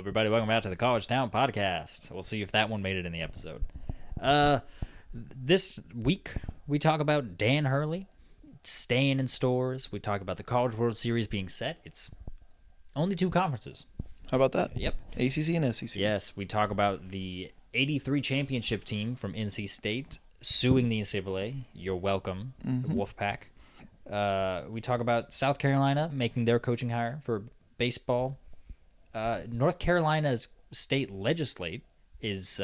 everybody. Welcome back to the College Town Podcast. We'll see if that one made it in the episode. This week, we talk about Dan Hurley staying in stores. We talk about the College World Series being set. It's only 2 conferences. How about that? Yep. ACC and SEC. Yes, we talk about the 83 championship team from NC State suing the NCAA. You're welcome, Wolfpack. We talk about South Carolina making their coaching hire for baseball. North Carolina's state legislate is,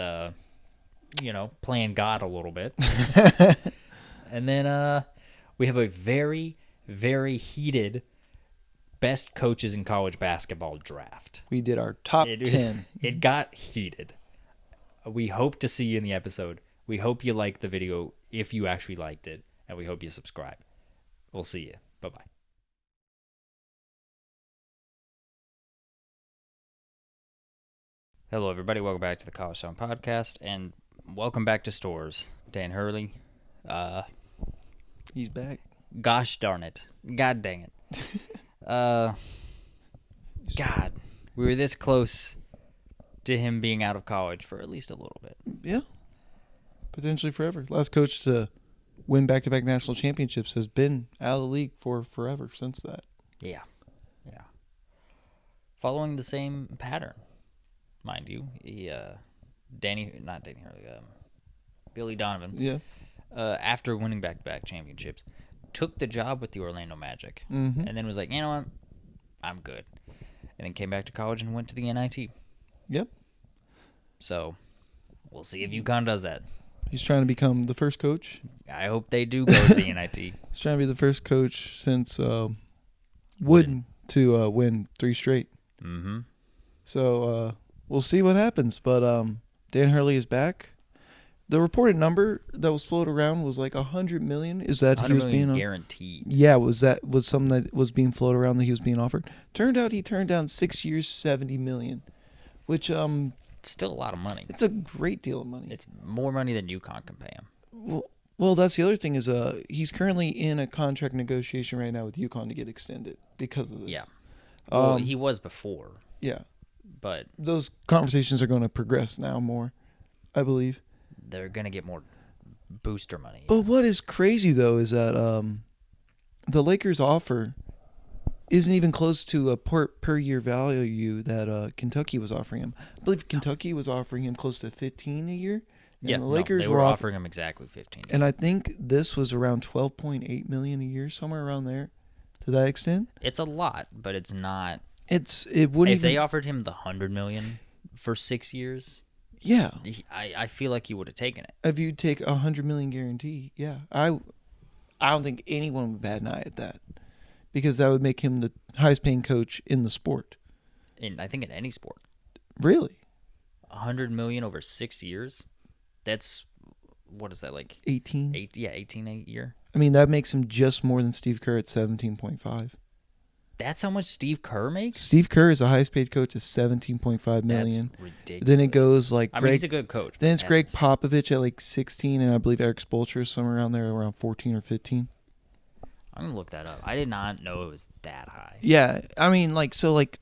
playing God a little bit. And then we have a very, very heated best coaches in college basketball draft. We did our top 10. It got heated. We hope to see you in the episode. We hope you liked the video if you actually liked it, and we hope you subscribe. We'll see you. Bye-bye. Hello, everybody. Welcome back to the College Town Podcast, and welcome back to stores. Dan Hurley. He's back. Gosh darn it. God dang it. God, we were this close to him being out of college for at least a little bit. Yeah. Potentially forever. Last coach to win back-to-back national championships has been out of the league for forever since that. Yeah. Following the same pattern, mind you. Billy Donovan. Yeah. After winning back-to-back championships, took the job with the Orlando Magic, Mm-hmm. and then was like, you know what, I'm good. And then came back to college and went to the NIT. Yep. So, we'll see if UConn does that. He's trying to become the first coach. I hope they do go to the NIT. He's trying to be the first coach since Wooden to win 3 straight. Mm-hmm. So we'll see what happens. But Dan Hurley is back. The reported number that was floated around was like $100 million. Is that he was being guaranteed? Yeah, was something that was being floated around that he was being offered? Turned out he turned down 6 years, $70 million, which still a lot of money. it's a great deal of money. It's more money than UConn can pay him. Well, that's the other thing is he's currently in a contract negotiation right now with UConn to get extended because of this. Yeah. Well, he was before. Yeah. But Those conversations are going to progress now more, I believe. they're going to get more booster money. But what is crazy, though, is that the Lakers' offer isn't even close to a per year value that Kentucky was offering him. I believe Kentucky was offering him close to $15 a year. And the Lakers they were offering him exactly 15. And I think this was around $12.8 million a year, somewhere around there, to that extent. It's a lot, but it's not. It wouldn't If they offered him the $100 million for 6 years, yeah. I feel like he would have taken it. If you take $100 million guarantee, yeah, I don't think anyone would bat an eye at that, because that would make him the highest paying coach in the sport. I think in any sport. Really? $100 million over 6 years. That's, what is that, like 18? 18 a year. I mean, that makes him just more than Steve Kerr at 17.5. That's how much Steve Kerr makes? Steve Kerr is the highest paid coach at 17.5 million. That's ridiculous. Then it goes like I mean, he's a good coach. Then it's Greg Popovich at like 16, and I believe Eric Spoelstra is somewhere around there, around 14 or 15. I'm gonna look that up. I did not know it was that high. Yeah, I mean,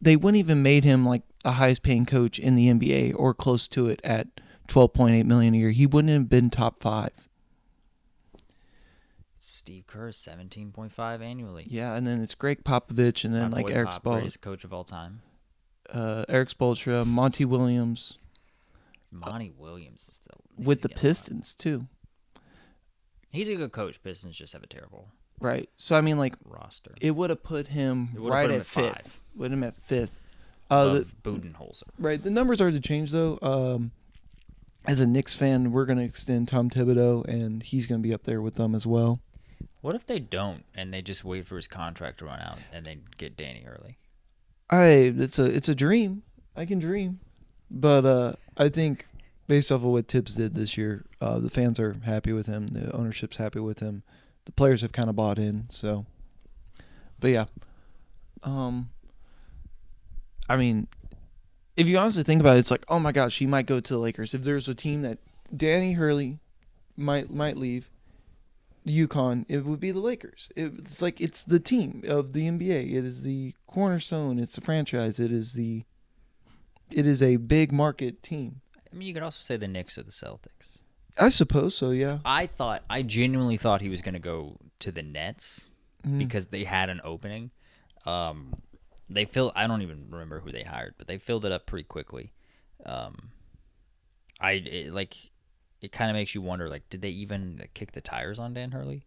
they wouldn't even made him like the highest paying coach in the NBA or close to it at 12.8 million a year. He wouldn't have been top 5. Steve Kerr, 17.5 annually. Yeah, and then it's Greg Popovich, and then like Eric Spoelstra, greatest coach of all time. Eric Spoelstra, Monty Williams. Monty Williams is still with the Pistons too. He's a good coach. Pistons just have a terrible right. So I mean, like roster. It would have put him right at 5th. Put him at 5th. Budenholzer. Right. The numbers are to change though. As a Knicks fan, we're going to extend Tom Thibodeau, and he's going to be up there with them as well. What if they don't, and they just wait for his contract to run out, and they get Danny Hurley? It's a dream. I can dream, but I think based off of what Tibbs did this year, the fans are happy with him. The ownership's happy with him. The players have kind of bought in. So, but yeah, I mean, if you honestly think about it, it's like, oh my gosh, he might go to the Lakers. If there's a team that Danny Hurley might leave, UConn, it would be the Lakers. It's like it's the team of the NBA. It is the cornerstone. It's the franchise. It is it is a big market team. I mean, you could also say the Knicks or the Celtics. I suppose so, yeah. I genuinely thought he was going to go to the Nets Mm. because they had an opening. They I don't even remember who they hired, but they filled it up pretty quickly. It kind of makes you wonder, like, did they even kick the tires on Dan Hurley?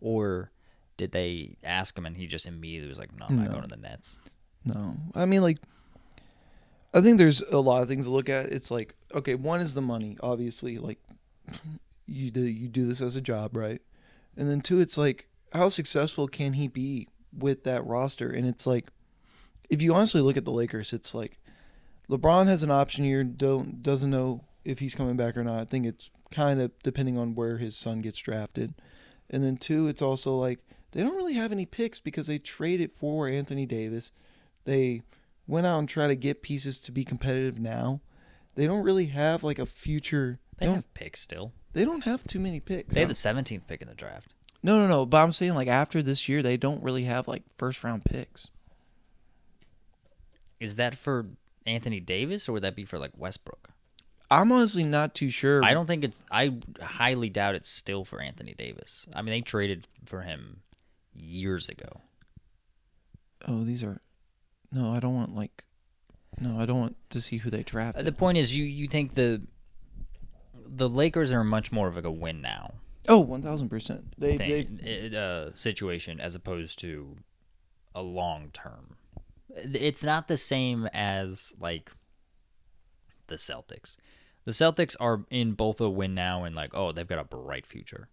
Or did they ask him and he just immediately was like, no, I'm not going to the Nets? No. I mean, like, I think there's a lot of things to look at. It's like, okay, one is the money, obviously. Like, you do this as a job, right? And then two, it's like, how successful can he be with that roster? And it's like, if you honestly look at the Lakers, it's like LeBron has an option year, doesn't know if he's coming back or not. I think it's kind of depending on where his son gets drafted. And then two, it's also like they don't really have any picks because they traded for Anthony Davis. They went out and tried to get pieces to be competitive now. They don't really have like a future. They have picks still. They don't have too many picks. They have the 17th pick in the draft. No. But I'm saying, like, after this year, they don't really have like first round picks. Is that for Anthony Davis or would that be for like Westbrook? I'm honestly not too sure. I highly doubt it's still for Anthony Davis. I mean, they traded for him years ago. Oh, these are. No, I don't want to see who they drafted. The point is, you think the Lakers are much more of like a win now. Oh, 1,000%. Situation as opposed to a long term. It's not the same as like the Celtics. The Celtics are in both a win now and like, oh, they've got a bright future.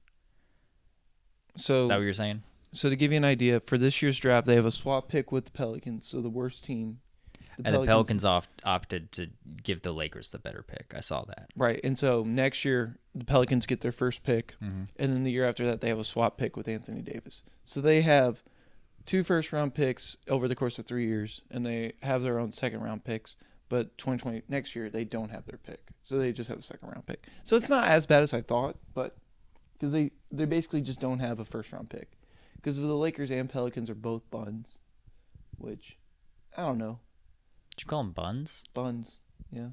So is that what you're saying? So to give you an idea, for this year's draft, they have a swap pick with the Pelicans, so the worst team. The Pelicans opted to give the Lakers the better pick. I saw that. Right, and so next year, the Pelicans get their first pick, mm-hmm. and then the year after that, they have a swap pick with Anthony Davis. So they have 2 first-round picks over the course of 3 years, and they have their own second-round picks. But 2020 next year, they don't have their pick, so they just have a second-round pick. So it's not as bad as I thought, but because they basically just don't have a first-round pick. Because the Lakers and Pelicans are both buns, which I don't know. Did you call them buns? Buns, yeah.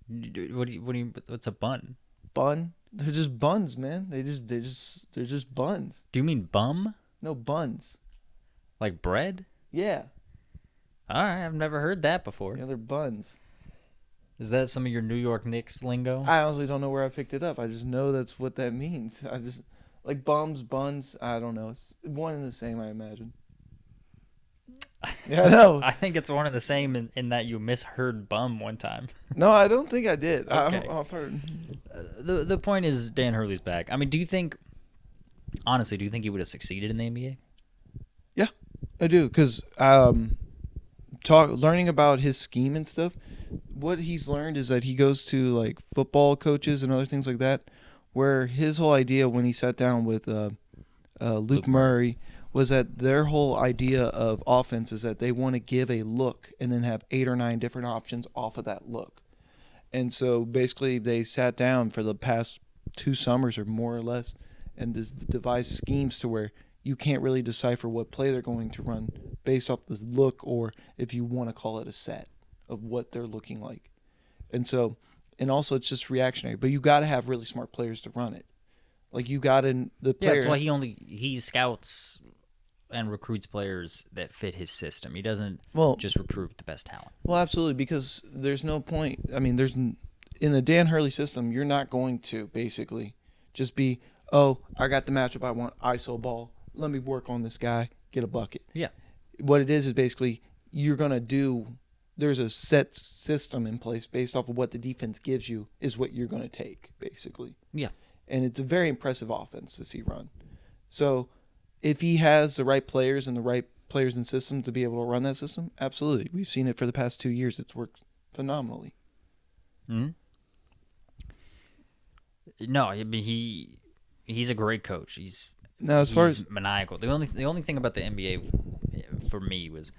What's a bun? Bun? They're just buns, man. They're just buns. Do you mean bum? No, buns. Like bread? Yeah. All right, I've never heard that before. Yeah, they're buns. Is that some of your New York Knicks lingo? I honestly don't know where I picked it up. I just know that's what that means. Like bums, buns, I don't know. It's one and the same, I imagine. Yeah, I know. I think it's one and the same in that you misheard bum one time. No, I don't think I did. Okay. I've heard. The point is Dan Hurley's back. I mean, do you think he would have succeeded in the NBA? Yeah, I do. Because learning about his scheme and stuff, what he's learned is that he goes to like football coaches and other things like that, where his whole idea when he sat down with Luke Murray was that their whole idea of offense is that they want to give a look and then have 8 or 9 different options off of that look. And so basically they sat down for the past 2 summers or more or less and devised schemes to where you can't really decipher what play they're going to run based off the look, or if you want to call it a set of what they're looking like. And so, and also it's just reactionary, but you got to have really smart players to run it. Like you got in the player. Yeah, that's why he scouts and recruits players that fit his system. He doesn't just recruit the best talent. Well, absolutely, because there's no point. I mean, in the Dan Hurley system, you're not going to basically just be, oh, I got the matchup I want, ISO ball. Let me work on this guy, get a bucket. Yeah. What it is basically you're going to do, there's a set system in place based off of what the defense gives you is what you're going to take, basically. Yeah. And it's a very impressive offense to see run. So if he has the right players and the right players and system to be able to run that system, absolutely. We've seen it for the past 2 years. It's worked phenomenally. Hmm. No, I mean he's a great coach. He's maniacal. The only thing about the NBA for me was,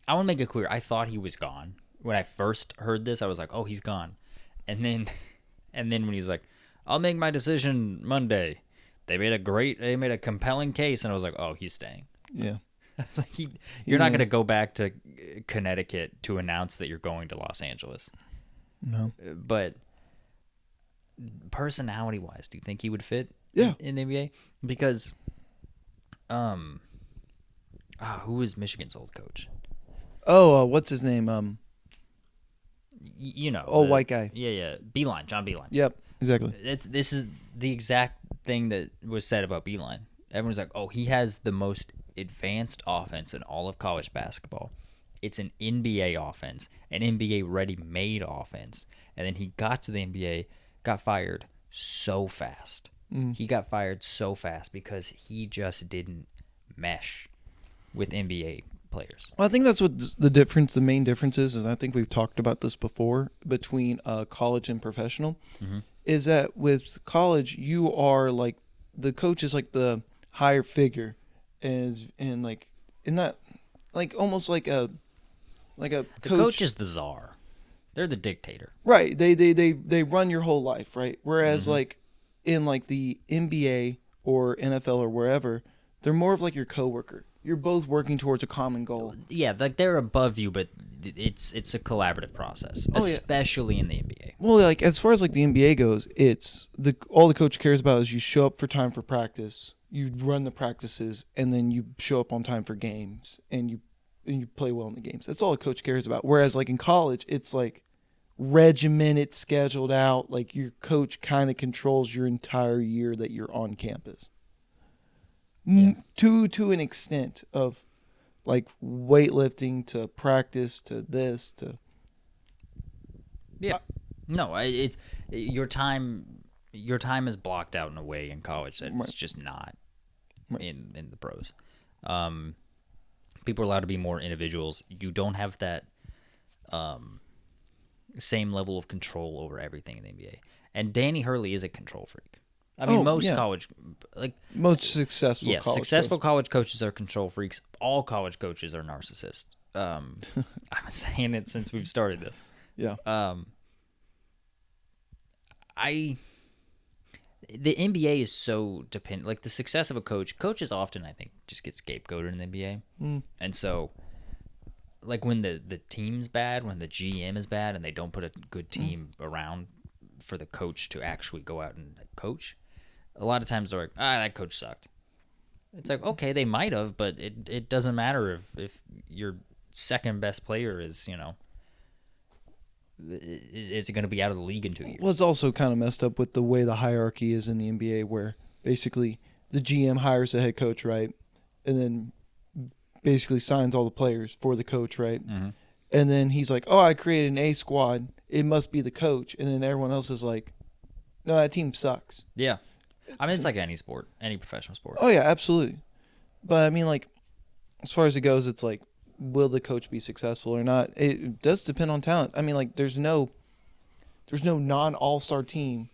I want to make it clear, I thought he was gone. When I first heard this, I was like, oh, he's gone. And then when he's like, I'll make my decision Monday. They made a compelling case, and I was like, oh, he's staying. Yeah. It's like you're not going to go back to Connecticut to announce that you're going to Los Angeles. No. But personality-wise, do you think he would fit in the NBA? Because, who is Michigan's old coach? Oh, what's his name? You know. White guy. Yeah. Beilein, John Beilein. Yep, exactly. This is the exact thing that was said about Beilein. Everyone's like, oh, he has the most advanced offense in all of college basketball. It's an NBA offense, an NBA ready-made offense. And then he got to the NBA, got fired so fast. He got fired so fast because he just didn't mesh with NBA players. Well, I think that's what the main difference is, and I think we've talked about this before, between college and professional, is that with college, you are like, the coach is like the higher figure, and like, in that, like, almost like a coach. The coach is the czar. They're the dictator. Right. They run your whole life, right? Whereas like in like the NBA or NFL or wherever, they're more of like your coworker. You're both working towards a common goal. Yeah, like they're above you, but it's a collaborative process, especially in the NBA. Well, like as far as like the NBA goes, it's all the coach cares about is you show up for time for practice, you run the practices, and then you show up on time for games, and you play well in the games. That's all a coach cares about. Whereas like in college, it's like regimented, scheduled out. Like your coach kind of controls your entire year that you're on campus. To an extent of like weightlifting to practice to this to it's your time is blocked out in a way in college that it's just not in the pros. People are allowed to be more individuals. You don't have that same level of control over everything in the NBA. And Danny Hurley is a control freak. I mean, college, like most successful, college coaches are control freaks. All college coaches are narcissists. I've been saying it since we've started this. Yeah. The NBA is so dependent. Like the success of a coaches often, I think, just get scapegoated in the NBA. And so, like when the team's bad, when the GM is bad, and they don't put a good team around for the coach to actually go out and coach, a lot of times they're like, that coach sucked. It's like, okay, they might have, but it doesn't matter if your second best player is, is it going to be out of the league in 2 years? Well, it's also kind of messed up with the way the hierarchy is in the NBA, where basically the GM hires the head coach, right? And then basically signs all the players for the coach, right? Mm-hmm. And then he's like, I created an A squad. It must be the coach. And then everyone else is like, no, that team sucks. Yeah. I mean, it's like any sport, any professional sport. Oh, yeah, absolutely. But, I mean, like, as far as it goes, it's like, will the coach be successful or not? It does depend on talent. I mean, like, there's no non-all-star team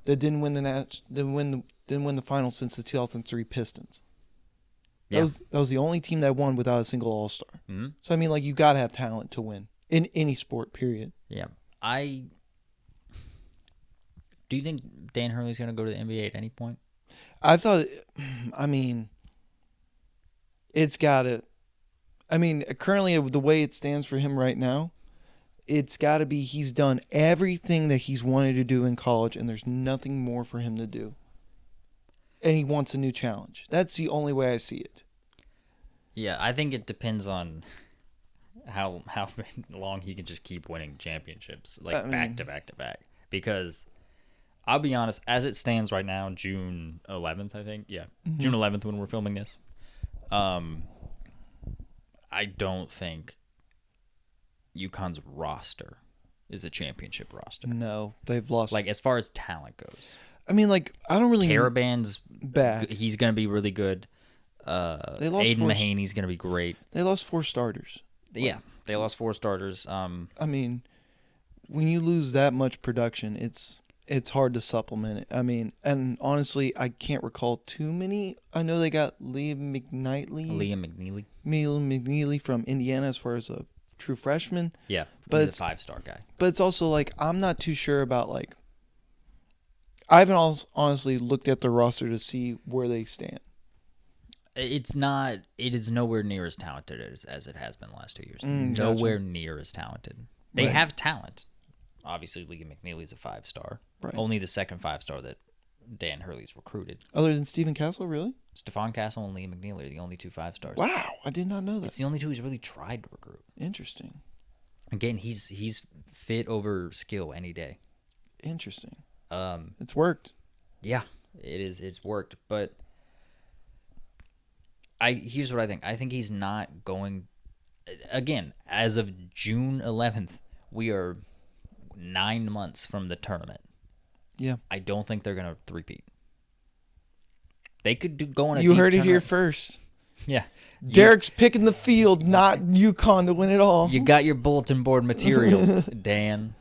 that didn't win the finals since the 2003 Pistons. Yeah. That was the only team that won without a single all-star. Mm-hmm. So, I mean, like, you got to have talent to win in any sport, period. Yeah. Do you think Dan Hurley's going to go to the NBA at any point? It's got to. I mean, currently, the way it stands for him right now, it's got to be he's done everything that he's wanted to do in college, and there's nothing more for him to do. And he wants a new challenge. That's the only way I see it. Yeah, I think it depends on how long he can just keep winning championships, back to back to back. Because I'll be honest, as it stands right now, June 11th, I think. Yeah, mm-hmm. June 11th when we're filming this. I don't think UConn's roster is a championship roster. No, they've lost. Like, as far as talent goes. I mean, like, I don't really... Caravan's back. He's going to be really good. Aiden Mahaney's going to be great. They lost 4 starters. Yeah, they lost 4 starters. I mean, when you lose that much production, it's hard to supplement it. I mean, and honestly, I can't recall too many. I know they got Liam McNeely from Indiana as far as a true freshman. Yeah, but he's a 5-star guy. But it's also like, I'm not too sure about, like, I haven't honestly looked at the roster to see where they stand. It's not. It is nowhere near as talented as it has been the last 2 years. Gotcha. Nowhere near as talented. They Right. have talent. Obviously, Liam McNeely's a 5-star. Right. Only the second 5-star that Dan Hurley's recruited. Other than Stephen Castle, really? Stephon Castle and Liam McNeely are the only 2 5-stars. Wow, I did not know It's that. the only 2 he's really tried to recruit. Interesting. Again, he's fit over skill any day. Interesting. Um, It's worked. yeah, it is. It's worked, but here's what I think. I think he's not going. Again, as of June 11th, we are 9 months from the tournament. Yeah. I don't think they're gonna repeat. They could go on a You deep heard it here tournament. first. Yeah, Derek's picking the field, not UConn to win it all. you got your bulletin board material, Dan.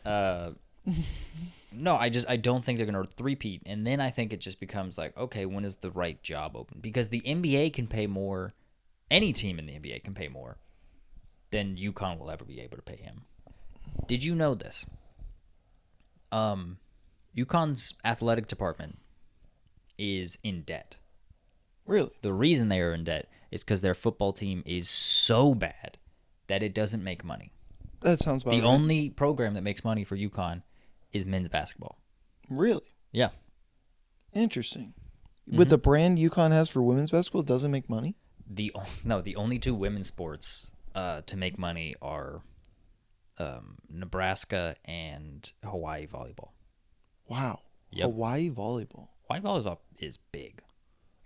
No, I don't think they're gonna repeat, and then I think it just becomes like, okay, when is the right job open? Because the NBA can pay more. Any team in the NBA can pay more than UConn will ever be able to pay him. Did you know this? UConn's athletic department is in debt. Really? The reason they are in debt is because their football team is so bad that it doesn't make money. That sounds about The right. only program that makes money for UConn is men's basketball. Really? Yeah. Interesting. Mm-hmm. With the brand UConn has for women's basketball, it doesn't make money? The only 2 women's sports to make money are Nebraska and Hawaii volleyball. Wow. Yep. Hawaii volleyball. Hawaii volleyball is big.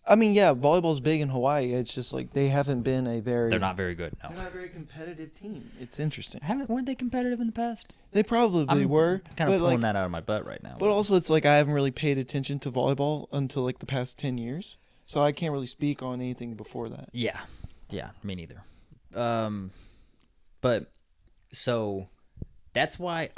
I mean, yeah, volleyball's big in Hawaii. It's just like they haven't been a very... They're not very good. No. They're not a very competitive team. It's interesting. Weren't they competitive in the past? They probably were. Kind of but pulling like, that out of my butt right now. But also, it's like I haven't really paid attention to volleyball until like the past 10 years. So I can't really speak on anything before that. Yeah, me neither. But so that's why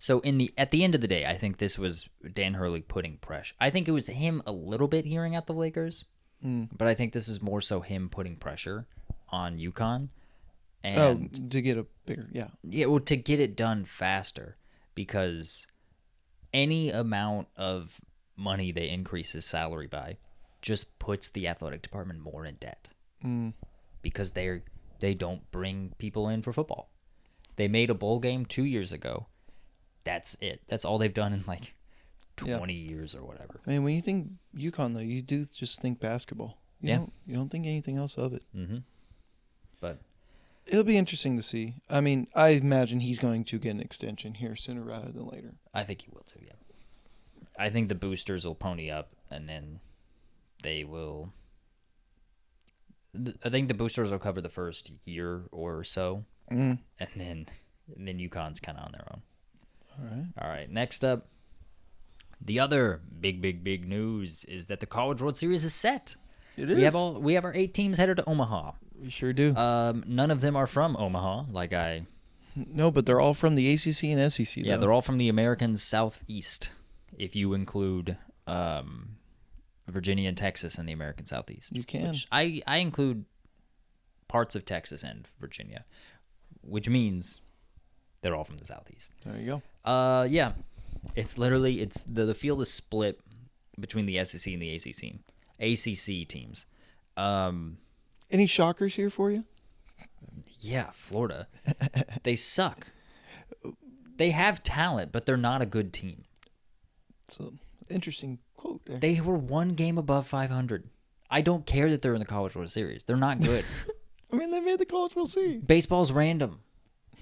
so at the end of the day, I think this was Dan Hurley putting pressure. I think it was him a little bit hearing at the Lakers, but I think this is more so him putting pressure on UConn. And to get a bigger, well, to get it done faster, because any amount of money they increase his salary by just puts the athletic department more in debt. Because they don't bring people in for football. They made a bowl game 2 years ago. That's it. That's all they've done in like 20 years or whatever. I mean, when you think UConn, though, you do just think basketball. You don't think anything else of it. Mm-hmm. But it'll be interesting to see. I mean, I imagine he's going to get an extension here sooner rather than later. I think he will too, yeah. I think the boosters will pony up, and then they will... I think the boosters will cover the first year or so, and then UConn's kind of on their own. All right. Next up, the other big news is that the College World Series is set. It is. We have our 8 teams headed to Omaha. We sure do. None of them are from Omaha, No, but they're all from the ACC and SEC. Yeah, though. they're all from the American Southeast, if you include Virginia and Texas in the American Southeast. You can. Which I include parts of Texas and Virginia, which means they're all from the Southeast. There you go. Yeah. It's literally, the field is split between the SEC and the ACC teams. Any shockers here for you? Yeah, Florida. They suck. They have talent, but they're not a good team. It's an interesting quote there. They were 1 game above 500. I don't care that they're in the College World Series. They're not good. I mean, they made the College World Series. Baseball's random.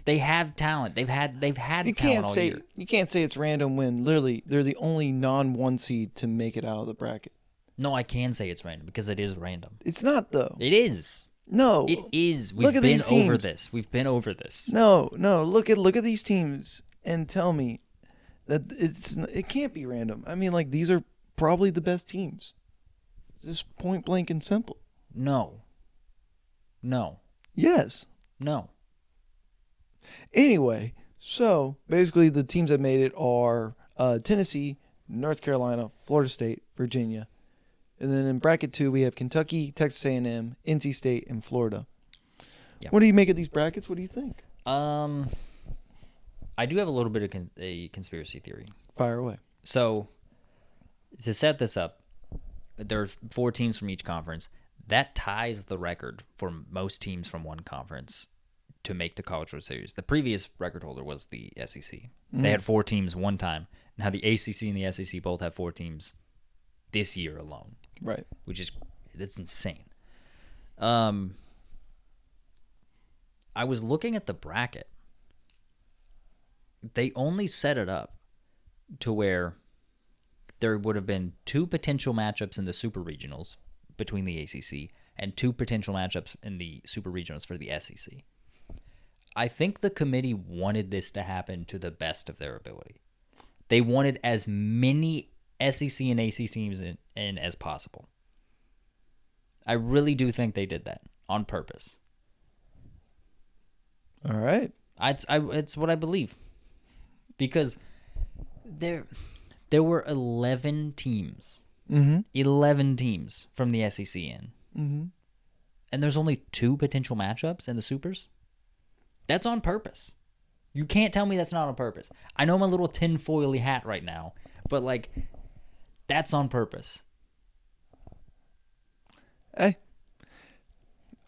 They have talent. They've had talent all year. You can't say it's random when literally they're the only non-1 seed to make it out of the bracket. No, I can say it's random because it is random. It's not though. It is. No. It is. We've been over this. We've been over this. No. Look at these teams and tell me that it can't be random. I mean, like, these are probably the best teams. Just point blank and simple. No. Yes. No. Anyway, so basically the teams that made it are Tennessee, North Carolina, Florida State, Virginia. And then in bracket 2, we have Kentucky, Texas A&M, NC State, and Florida. Yeah. What do you make of these brackets? What do you think? I do have a little bit of a conspiracy theory. Fire away. So, to set this up, there are 4 teams from each conference. that ties the record for most teams from one conference to make the College World Series. The previous record holder was the SEC. They had 4 teams one time. Now the ACC and the SEC both have 4 teams this year alone. Right. Which is, that's insane. I was looking at the bracket. They only set it up to where there would have been 2 potential matchups in the Super Regionals between the ACC and 2 potential matchups in the Super Regionals for the SEC. I think the committee wanted this to happen to the best of their ability. They wanted as many SEC and ACC teams in as possible. I really do think they did that on purpose. All right. It's what I believe. Because there were 11 teams. 11 teams from the SEC in. And there's only 2 potential matchups in the Supers? That's on purpose. You can't tell me that's not on purpose. I know my little tinfoily hat right now, but, like, that's on purpose. Hey,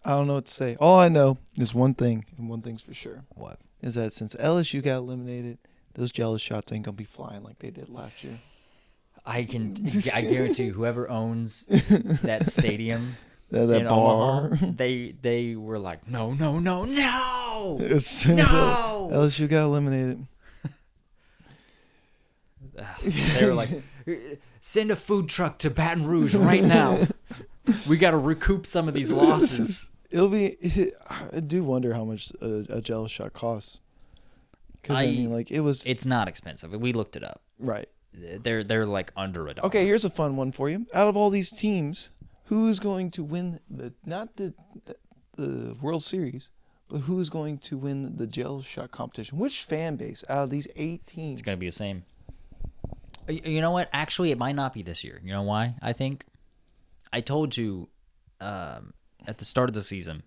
I don't know what to say. All I know is one thing, and one thing's for sure. What? Is that since LSU got eliminated, those jealous shots ain't going to be flying like they did last year. I guarantee you, whoever owns that stadium that in bar. Omaha, they were like, no. As soon as LSU got eliminated. They were like, send a food truck to Baton Rouge right now. We got to recoup some of these losses. I do wonder how much a jealous shot costs. Because it's not expensive. We looked it up. Right. They're like under $1. Okay, here's a fun one for you. Out of all these teams, who's going to win not the World Series, but who's going to win the jealous shot competition? Which fan base out of these 8 teams? It's going to be the same. You know what? Actually, it might not be this year. You know why? I think I told you at the start of the season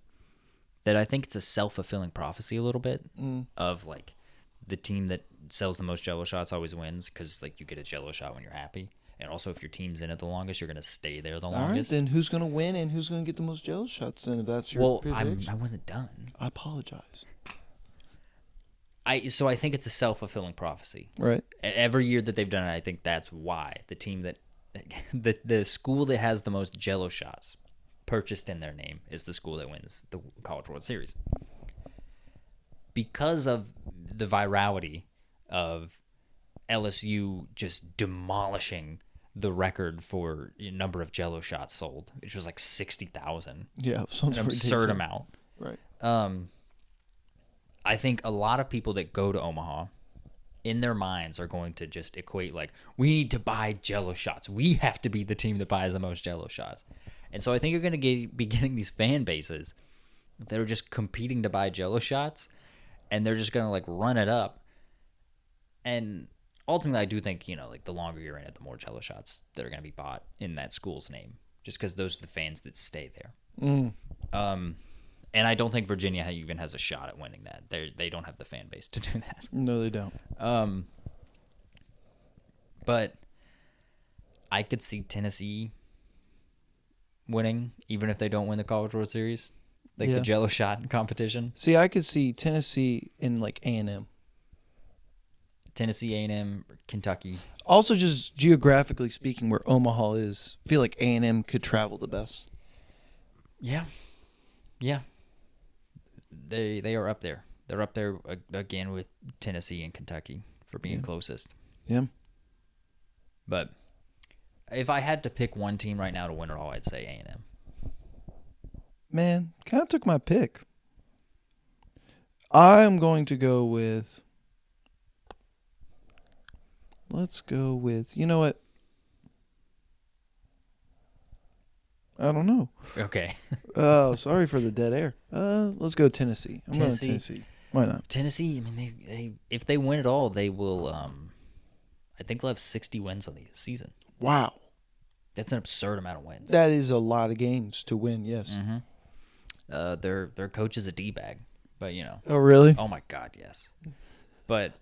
that I think it's a self-fulfilling prophecy a little bit of, like, the team that sells the most jello shots always wins, because, like, you get a jello shot when you're happy. And also, if your team's in it the longest, you're going to stay there the longest. All right, then who's going to win and who's going to get the most jello shots then, if that's your prediction? I wasn't done. I apologize. So I think it's a self-fulfilling prophecy. Right. Every year that they've done it, I think that's why. The team that the school that has the most jello shots purchased in their name is the school that wins the College World Series. Because of the virality of LSU just demolishing the record for number of jello shots sold, which was like 60,000. Yeah, an absurd amount. Right. I think a lot of people that go to Omaha, in their minds, are going to just equate, like, we need to buy jello shots. We have to be the team that buys the most jello shots. And so I think you're going to be getting these fan bases that are just competing to buy jello shots, and they're just going to, like, run it up. And ultimately, I do think, like, the longer you're in it, the more jello shots that are going to be bought in that school's name, just because those are the fans that stay there. And I don't think Virginia even has a shot at winning that. They don't have the fan base to do that. No, they don't. But I could see Tennessee winning, even if they don't win the College World Series, like the jello shot competition. See, I could see Tennessee in, like, A&M. Tennessee, A&M, Kentucky. Also, just geographically speaking, where Omaha is, I feel like A&M could travel the best. Yeah. They are up there. They're up there again with Tennessee and Kentucky for being closest. Yeah. But if I had to pick one team right now to win it all, I'd say A&M. Man, kind of took my pick. I'm going to go with... Let's go with... You know what? I don't know. Okay. Oh, sorry for the dead air. Let's go Tennessee. I'm going Tennessee. Why not? Tennessee, I mean, they if they win it all, they will, I think they'll have 60 wins on the season. Wow. That's an absurd amount of wins. That is a lot of games to win, yes. Mm-hmm. Their coach is a D-bag, but, Oh, really? Oh, my God, yes. But,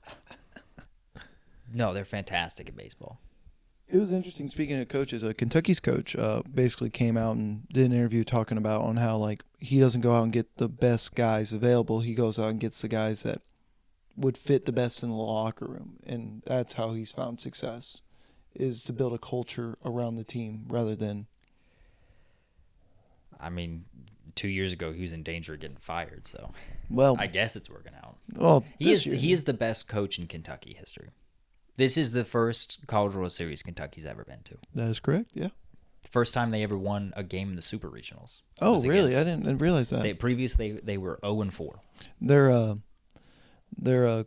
no, they're fantastic at baseball. It was interesting. Speaking of coaches, Kentucky's coach basically came out and did an interview talking about on how like he doesn't go out and get the best guys available. He goes out and gets the guys that would fit the best in the locker room, and that's how he's found success, is to build a culture around the team rather than. I mean, 2 years ago he was in danger of getting fired, so Well, I guess it's working out. well, He is the best coach in Kentucky history. This is the first College World Series Kentucky's ever been to. That is correct. Yeah. First time they ever won a game in the Super Regionals. Oh, Was really? against- I didn't realize that. Previously they were 0-4. Their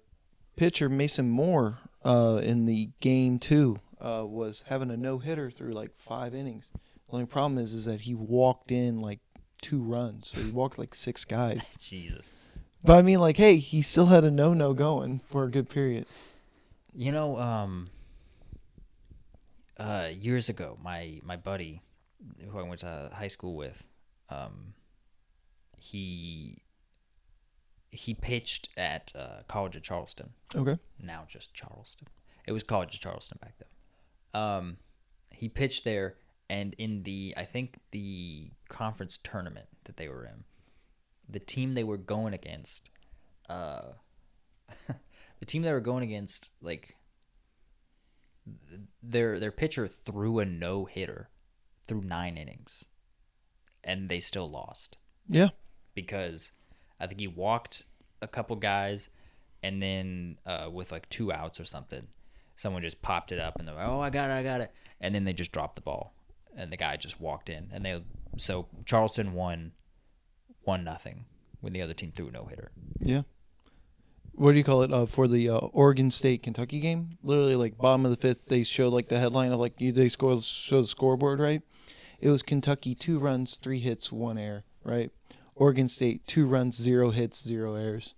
pitcher Mason Moore in the game 2 was having a no hitter through like 5 innings. The only problem is that he walked in like 2 runs, so he walked like 6 guys. Jesus. But I mean, like, hey, he still had a no going for a good period. You know, years ago, my buddy, who I went to high school with, he pitched at College of Charleston. Okay. Now just Charleston. It was College of Charleston back then. He pitched there, and in I think the conference tournament that they were in, the team they were going against, like their pitcher threw a no hitter through 9 innings, and they still lost. Yeah. Because I think he walked a couple guys, and then with like 2 outs or something, someone just popped it up, and they're like, "Oh, I got it," and then they just dropped the ball, and the guy just walked in, and so Charleston won 1-0 when the other team threw a no hitter. Yeah. What do you call it for the Oregon State Kentucky game? Literally, like bottom of the 5th, they showed like the headline of like they show the scoreboard, right? It was Kentucky 2 runs, 3 hits, 1 error, right? Oregon State 2 runs, 0 hits, 0 errors.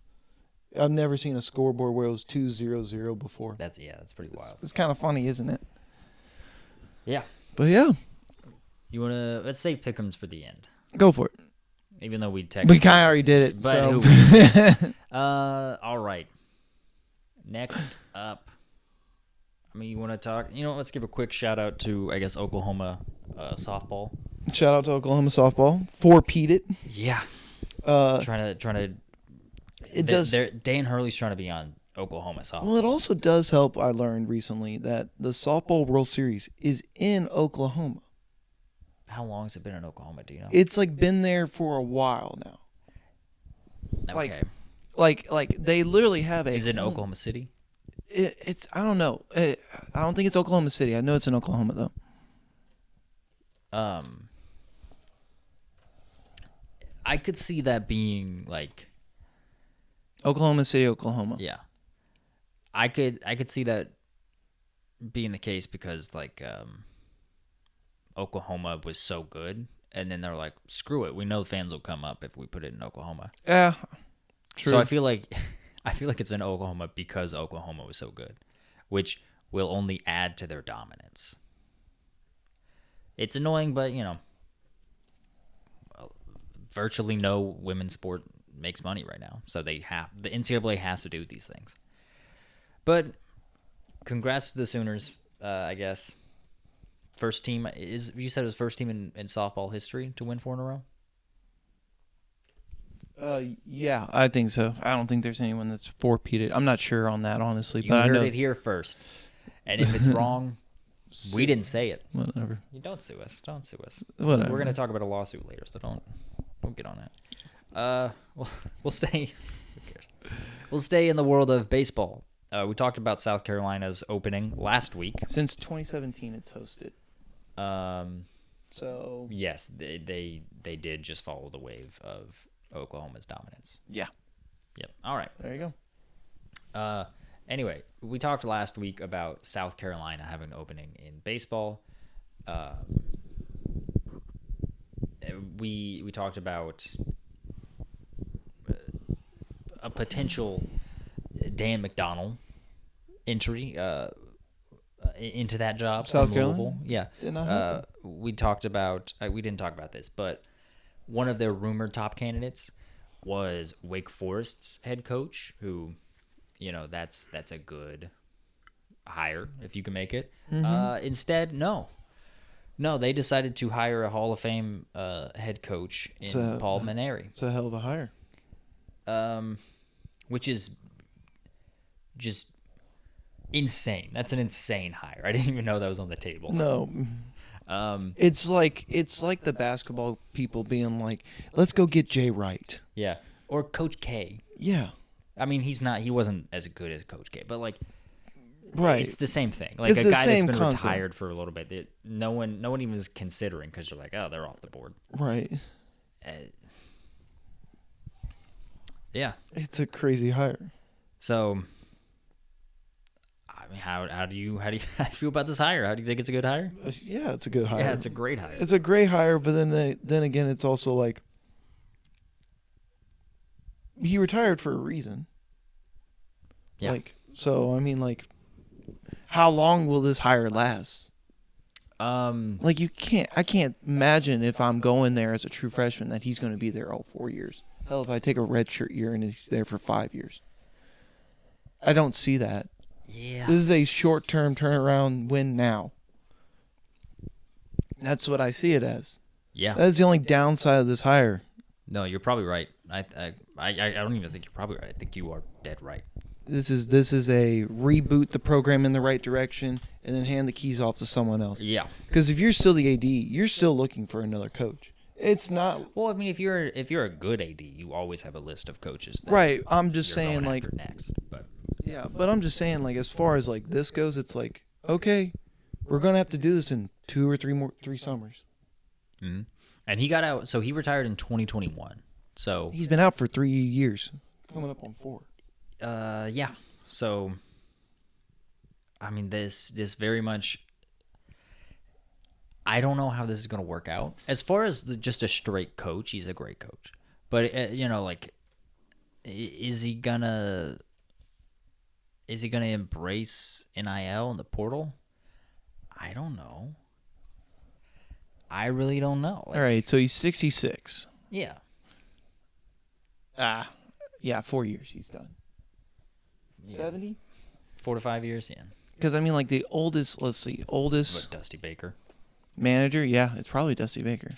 I've never seen a scoreboard where it was 2-0-0 before. That's pretty wild. It's kind of funny, isn't it? Yeah. But yeah, let's save pick'ems for the end, go for it. even though we technically. We kind of already did it. But so. all right. Next up, I mean, you want to talk? You know, let's give a quick shout out to, I guess, Oklahoma softball. Shout out to Oklahoma softball. 4-peat it. Yeah. Trying to. It does. Dan Hurley's trying to be on Oklahoma softball. Well, it also does help. I learned recently that the softball World Series is in Oklahoma. How long has it been in Oklahoma? Do you know? It's like been there for a while now. Okay. Like they literally have a. Is it in Oklahoma City? It's I don't know. I don't think it's Oklahoma City. I know it's in Oklahoma though. I could see that being like Oklahoma City, Oklahoma. Yeah. I could see that being the case because like Oklahoma was so good, and then they're like, screw it, we know fans will come up if we put it in Oklahoma. Yeah. True. So I feel like it's in Oklahoma because Oklahoma was so good, which will only add to their dominance. It's annoying, but you know, virtually no women's sport makes money right now, so the NCAA has to do these things. But congrats to the Sooners, I guess. First team you said it was first team in softball history to win 4 in a row? Yeah, I think so. I don't think there's anyone that's 4-peated. I'm not sure on that, honestly. You but heard I know it here first. And if it's wrong, we didn't say it. Whatever. You don't sue us. Don't sue us. Whatever. We're going to talk about a lawsuit later, so don't get on that. We'll stay. Who cares? We'll stay in the world of baseball. We talked about South Carolina's opening last week. Since 2017, it's hosted. So yes, they did just follow the wave of Oklahoma's dominance. Yeah. Yep. All right. There you go. Anyway, we talked last week about South Carolina having an opening in baseball. We talked about a potential Dan McDonald entry into that job. South from Carolina? Louisville. Yeah. Did not happen. We talked about. We didn't talk about this, but one of their rumored top candidates was Wake Forest's head coach, who, you know, that's a good hire if you can make it. Mm-hmm. Instead, no, they decided to hire a Hall of Fame head coach in Paul Mainieri. It's a hell of a hire. Which is just insane. That's an insane hire. I didn't even know that was on the table. No. It's like the basketball people being like, let's go get Jay Wright. Yeah. Or Coach K. Yeah. I mean, he wasn't as good as Coach K, but like, right. It's the same thing. Like it's a the guy same that's been concept. retired for a little bit. That no one even is considering because you're like, oh, they're off the board. Right. Yeah. It's a crazy hire. So, I mean, how do you feel about this hire? How do you think it's a good hire? Yeah, it's a good hire. Yeah, it's a great hire. It's a great hire, but then again, it's also like he retired for a reason. Yeah. Like, so I mean, like, how long will this hire last? Like, I can't imagine if I'm going there as a true freshman that he's going to be there all 4 years. Hell, if I take a redshirt year and he's there for 5 years, I don't see that. Yeah. This is a short-term turnaround win now. That's what I see it as. Yeah. That's the only downside of this hire. No, you're probably right. I don't even think you're probably right. I think you are dead right. This is a reboot the program in the right direction and then hand the keys off to someone else. Yeah. Because if you're still the AD, you're still looking for another coach. It's not. Well, I mean, if you're a good AD, you always have a list of coaches. That right. I'm just you're saying, going like, after next, but yeah. But I'm just saying, like, as far as like this goes, it's like, okay, we're gonna have to do this in 2 or 3 summers. Mm-hmm. And he got out. So he retired in 2021. So he's been out for 3 years, coming up on 4. Yeah. So, I mean, this very much. I don't know how this is going to work out. As far as just a straight coach, he's a great coach. But like, is he gonna embrace NIL and the portal? I don't know. I really don't know. Like, all right, so he's 66. Yeah. Yeah, 4 years he's done. 70? 4 to 5 years, yeah. Because I mean, like the oldest. Let's see, oldest. But Dusty Baker. Manager, yeah, it's probably Dusty Baker.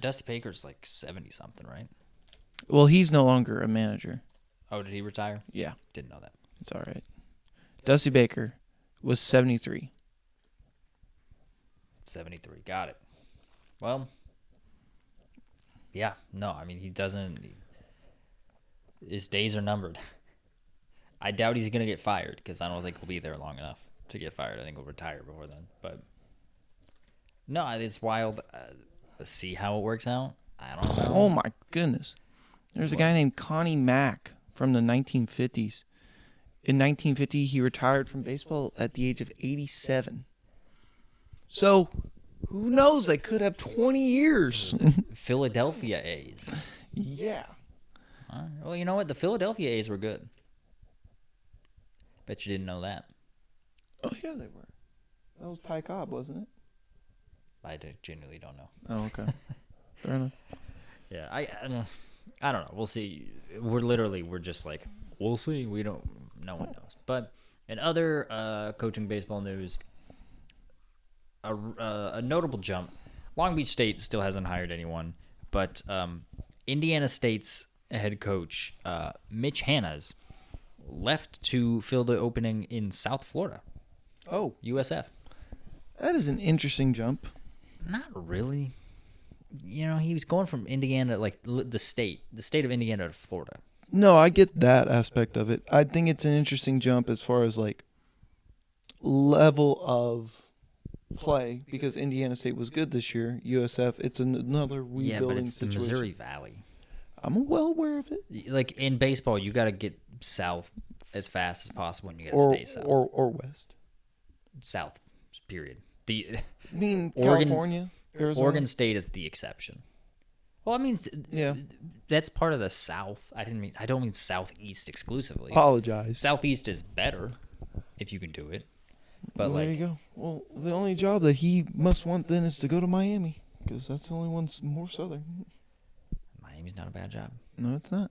Dusty Baker's like 70-something, right? Well, he's no longer a manager. Oh, did he retire? Yeah. Didn't know that. It's all right. Dusty Baker was 73. 73. Got it. Well, yeah. No, I mean, he doesn't. His days are numbered. I doubt he's going to get fired because I don't think he'll be there long enough to get fired. I think he'll retire before then. But no, it's wild. Let's see how it works out. I don't know. Oh, my goodness. There's a guy named Connie Mack from the 1950s. In 1950, he retired from baseball at the age of 87. So, who knows? They could have 20 years. Philadelphia A's. Yeah. All right. Well, you know what? The Philadelphia A's were good. Bet you didn't know that. Oh, yeah, they were. That was Ty Cobb, wasn't it? I genuinely don't know. Oh, okay. Fair enough. Yeah, I don't know. We'll see. We're just like, we'll see. No one knows. But in other coaching baseball news, a notable jump. Long Beach State still hasn't hired anyone, but Indiana State's head coach, Mitch Hanna's, left to fill the opening in South Florida. Oh. USF. That is an interesting jump. Not really. You know, he was going from Indiana, like the state of Indiana to Florida. No, I get that aspect of it. I think it's an interesting jump as far as like level of play because Indiana State was good this year. USF, it's another rebuilding Yeah, but it's situation. the Missouri Valley. I'm well aware of it. Like in baseball, you got to get south as fast as possible, and you got to stay south. Or west. South, period. I mean, Oregon, California, Arizona. Oregon State is the exception. Well, I mean, yeah, that's part of the South. I don't mean Southeast exclusively. Apologize. Southeast is better if you can do it. But well, there you go. Well, the only job that he must want then is to go to Miami because that's the only one more southern. Miami's not a bad job. No, it's not.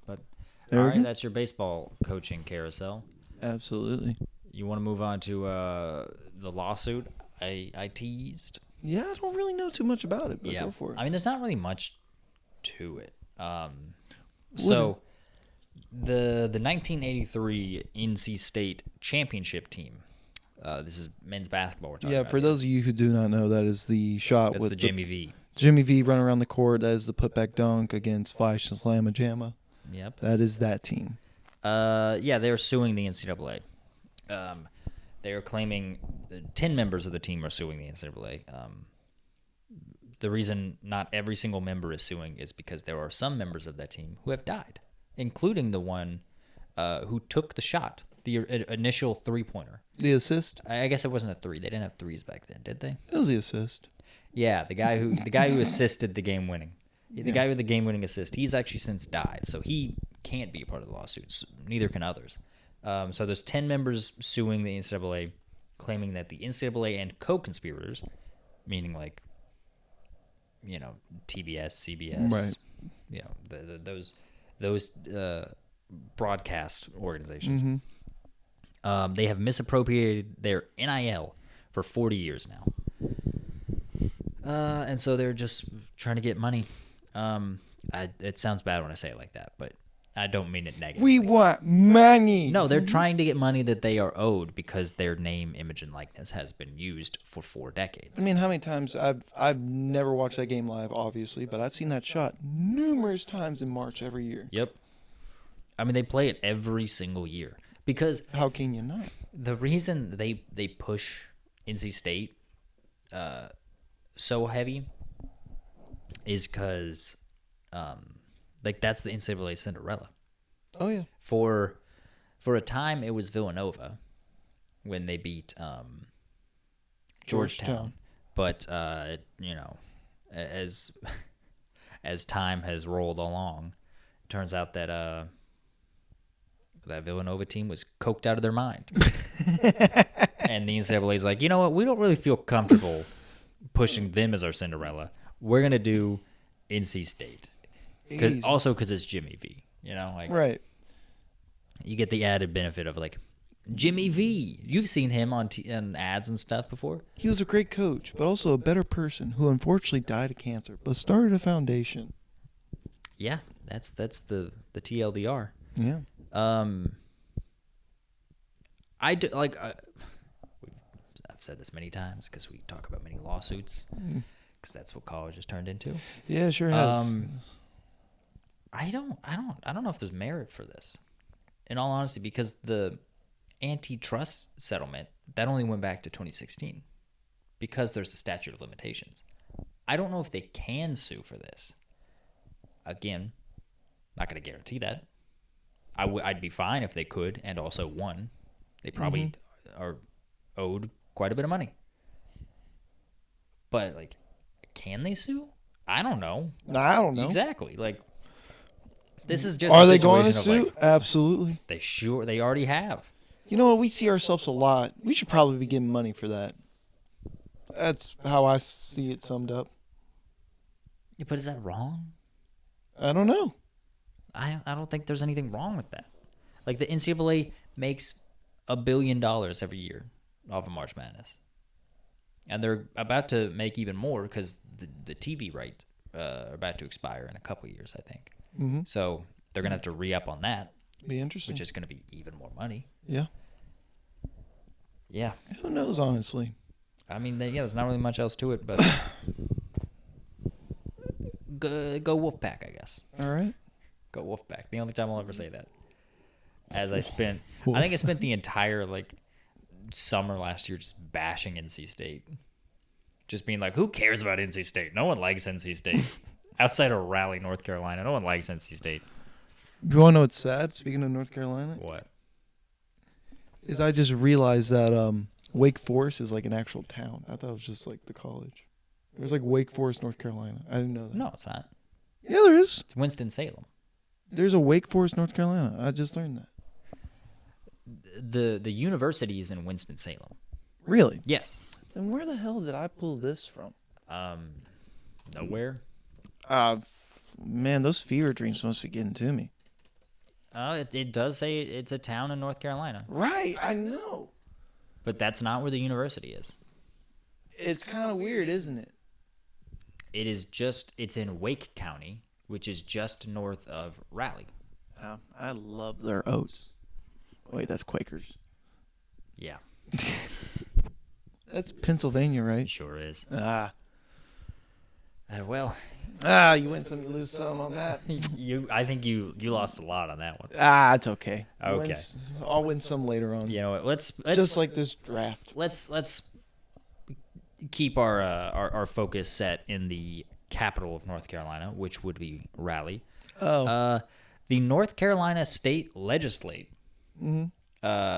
But There All we right, go. that's your baseball coaching carousel. Absolutely. You want to move on to the lawsuit I teased? Yeah, I don't really know too much about it, but Yeah. go for it. I mean, there's not really much to it. So the 1983 NC State championship team. This is men's basketball we're talking about. For those of you who do not know, that is the shot That's with the Jimmy V. Jimmy V running around the court. That is the putback dunk against Flash Slamma Jamma. Yep. That is that team. They're suing the NCAA. They are claiming 10 members of the team are suing the NCAA. The reason not every single member is suing is because there are some members of that team who have died, including the one who took the shot, the initial three-pointer. The assist? I guess it wasn't a three. They didn't have threes back then, did they? It was the assist. Yeah, the guy who assisted the game winning. The guy with the game winning assist, he's actually since died, so he can't be a part of the lawsuits. Neither can others. So there's 10 members suing the NCAA, claiming that the NCAA and co-conspirators, meaning like, TBS, CBS, Right. those broadcast organizations, they have misappropriated their NIL for 40 years now. And so they're just trying to get money. It sounds bad when I say it like that, but I don't mean it negatively. We want money. No, they're trying to get money that they are owed because their name, image, and likeness has been used for 4 decades. I mean, how many times I've never watched that game live, obviously, but I've seen that shot numerous times in March every year. Yep. I mean, they play it every single year because How can you not? the reason they push NC State so heavy is because that's the NCAA Cinderella. Oh yeah. For a time, it was Villanova when they beat Georgetown. But as time has rolled along, it turns out that that Villanova team was coked out of their mind. And the NCAA is like, you know what? We don't really feel comfortable pushing them as our Cinderella. We're gonna do NC State because it's Jimmy V. Right. You get the added benefit of Jimmy V. You've seen him on ads and stuff before. He was a great coach, but also a better person who unfortunately died of cancer, but started a foundation. Yeah, that's the TLDR. Yeah. I've said this many times because we talk about many lawsuits because that's what college has turned into. Yeah, it sure has. I don't know if there's merit for this, in all honesty, because the antitrust settlement that only went back to 2016 because there's a statute of limitations. I don't know if they can sue for this. Again, not going to guarantee that. I'd be fine if they could and also won. They probably are owed quite a bit of money. But can they sue? I don't know. I don't know. Exactly. This is just Are a they going to situation sue? Absolutely. They already have. You know what? We see ourselves a lot. We should probably be getting money for that. That's how I see it summed up. Yeah, but is that wrong? I don't know. I don't think there's anything wrong with that. The NCAA makes $1 billion every year off of March Madness. And they're about to make even more because the TV rights are about to expire in a couple of years, I think. Mm-hmm. So they're going to have to re-up on that. Be interesting. Which is going to be even more money. Yeah. Yeah. Who knows, honestly? I mean, there's not really much else to it, but go Wolfpack, I guess. All right. Go Wolfpack. The only time I'll ever say that. I think I spent the entire summer last year just bashing NC State. Just being like, who cares about NC State? No one likes NC State. Outside of Raleigh, North Carolina, no one likes NC State. You want to know what's sad, speaking of North Carolina? What? Is I just realized that Wake Forest is an actual town. I thought it was just the college. There's Wake Forest, North Carolina. I didn't know that. No, it's not. Yeah, there is. It's Winston-Salem. There's a Wake Forest, North Carolina. I just learned that. The university is in Winston-Salem. Really? Yes. Then where the hell did I pull this from? Nowhere. Man, those fever dreams must be getting to me. It does say it's a town in North Carolina, Right, I know. but that's not where the university is. It's kind of weird, isn't it? It's in Wake County, which is just north of Raleigh. I love their oats. Wait, that's Quakers. Yeah, That's Pennsylvania, it right? sure is. Ah. Well, You win some, you lose some on that. I think you lost a lot on that one. It's okay. Okay. I'll win some later on. You know what? Let's Just like this draft. let's keep our focus set in the capital of North Carolina, which would be Raleigh. The North Carolina State Legislate.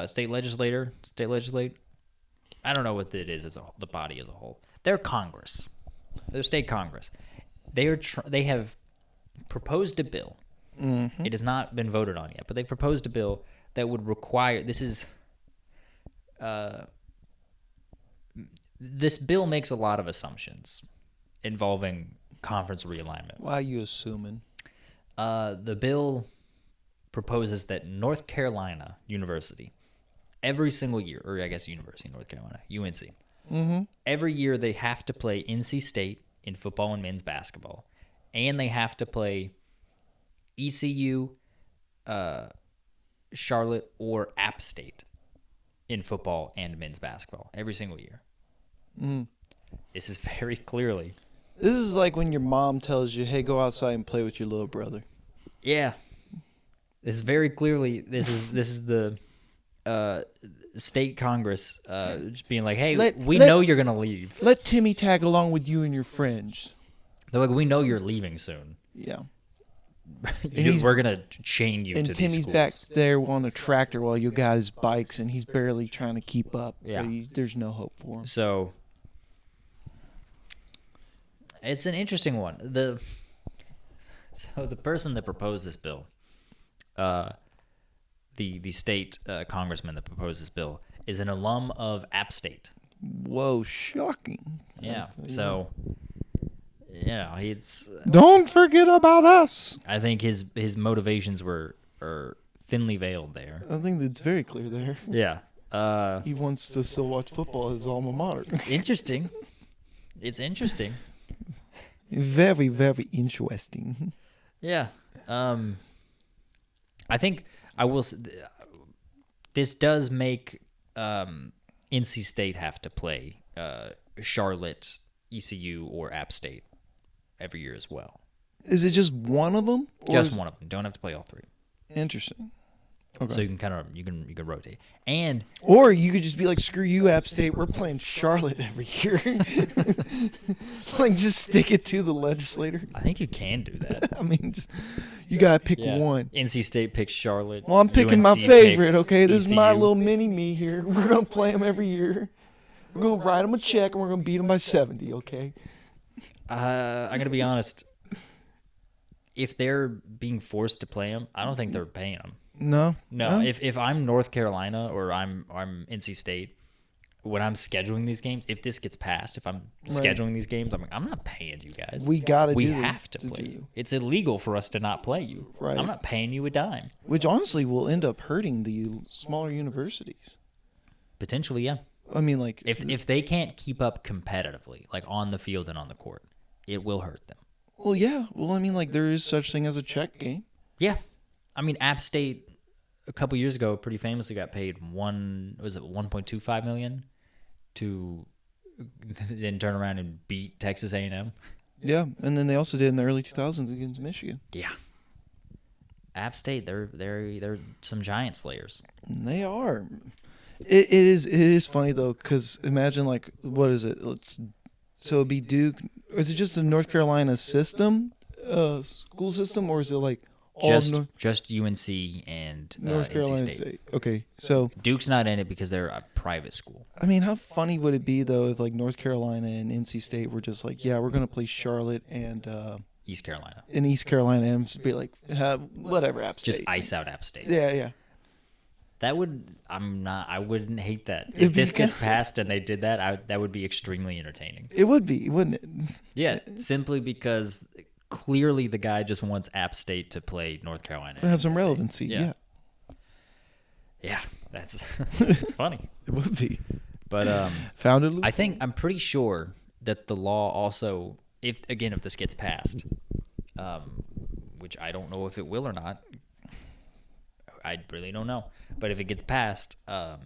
State legislate. I don't know what it is as the body as a whole. They're Congress. They're state Congress. They have proposed a bill. It has not been voted on yet, but they proposed a bill that would require. This bill makes a lot of assumptions involving conference realignment. Why are you assuming? The bill proposes that North Carolina University, every single year, or I guess University of North Carolina, UNC, every year they have to play NC State in football and men's basketball, and they have to play ECU, Charlotte, or App State in football and men's basketball every single year. This is very clearly. This is like when your mom tells you, "Hey, go outside and play with your little brother." Yeah, this is very clearly. This is the state Congress just being like, "Hey, we know you're gonna leave. Let Timmy tag along with you and your friends. They're like, we know you're leaving soon. Yeah. We're gonna chain you And to Timmy's these schools." back there on a tractor while you got his bikes, and he's barely trying to keep up. Yeah. There's no hope for him. So it's an interesting one. So the person that proposed this bill, the state congressman that proposed this bill, is an alum of App State. Whoa, shocking. Yeah. So he's. Don't forget about us. I think his motivations are thinly veiled there. I think that's very clear there. Yeah. He wants to still watch football at his alma mater. Interesting. It's interesting. Very, very interesting. Yeah. I think I will. This does make NC State have to play Charlotte, ECU, or App State every year as well. Is it just one of them? Just one of them. Don't have to play all three. Interesting. Okay. So you can you can rotate. And or you could just be like, screw you, App State. We're playing Charlotte every year. Like, just stick it to the legislator. I think you can do that. I mean, you got to pick one. NC State picks Charlotte. Well, I'm picking UNC my favorite, picks okay? This is my ECU. little mini-me here. We're going to play them every year. We're going to write them a check, and we're going to beat them by 70, okay? I'm going to be honest. If they're being forced to play them, I don't think they're paying them. No. If I'm North Carolina or I'm NC State, when I'm scheduling these games, if this gets passed, if I'm scheduling these games, I'm like, I'm not paying you guys. We have to play you. It's illegal for us to not play you. Right. I'm not paying you a dime. Which honestly will end up hurting the smaller universities. Potentially, yeah. I mean, like, if they can't keep up competitively, like on the field and on the court, it will hurt them. Well, yeah. Well, I mean, like, there is such thing as a check game. Yeah. I mean, App State a couple years ago pretty famously got paid $1.25 million to then turn around and beat Texas A&M. Yeah, and then they also did in the early 2000s against Michigan. Yeah. App State, they're some giant slayers. They are. It is funny though, because imagine, like, what is it? So it'd be Duke. Is it just the North Carolina system, school system, or is it like all just UNC and North Carolina NC State? Okay, so Duke's not in it because they're a private school. I mean, how funny would it be though if like North Carolina and NC State were just like, yeah, we're gonna play Charlotte and East Carolina. In East Carolina, and just be like, whatever, App State. Just ice out App State. Yeah. That would I wouldn't hate that. If this gets passed and they did that, that would be extremely entertaining. It would be, wouldn't it? Yeah, simply because clearly the guy just wants App State to play North Carolina. To have some State. relevancy, yeah. Yeah, that's it's funny. It would be. But Founded. I'm pretty sure that the law also, if this gets passed, which I don't know if it will or not. I really don't know. But if it gets passed, I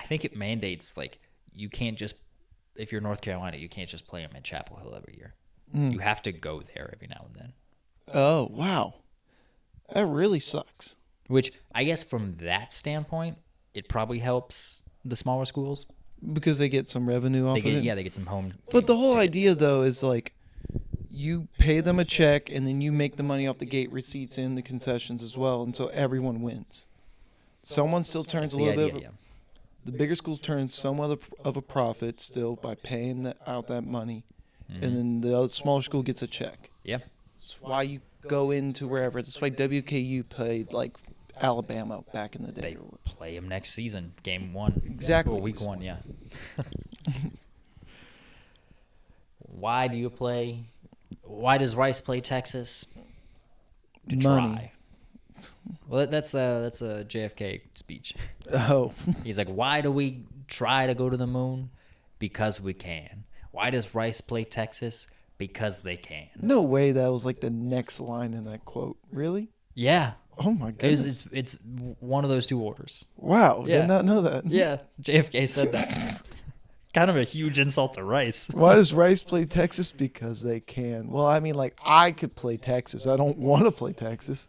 think it mandates, like, you can't just, if you're North Carolina, you can't just play them at Chapel Hill every year. You have to go there every now and then. Oh, wow. That really sucks. Which, I guess from that standpoint, it probably helps the smaller schools. Because they get some revenue off of it? Yeah, they get some home. But the whole tickets. idea, though, is like you pay them a check and then you make the money off the gate receipts and the concessions as well. And so everyone wins. Someone still turns a little bit. The bigger schools turn somewhat of a profit still by paying out that money. Mm-hmm. And then the other smaller school gets a check. Yeah. That's why you go into wherever. That's why WKU played like Alabama back in the day. They play them next season, game 1. Exactly. Or week 1, yeah. Why does Rice play Texas? To Money. try. Well, that's a JFK speech. Oh. He's like, why do we try to go to the moon? Because we can. Why does Rice play Texas? Because they can. No way that was like the next line in that quote. Really? Yeah. Oh my goodness. It's one of those two orders. Wow. Yeah. Did not know that. Yeah. JFK said that. Kind of a huge insult to Rice. Why does Rice play Texas? Because they can. Well, I mean, like, I could play Texas. I don't want to play Texas.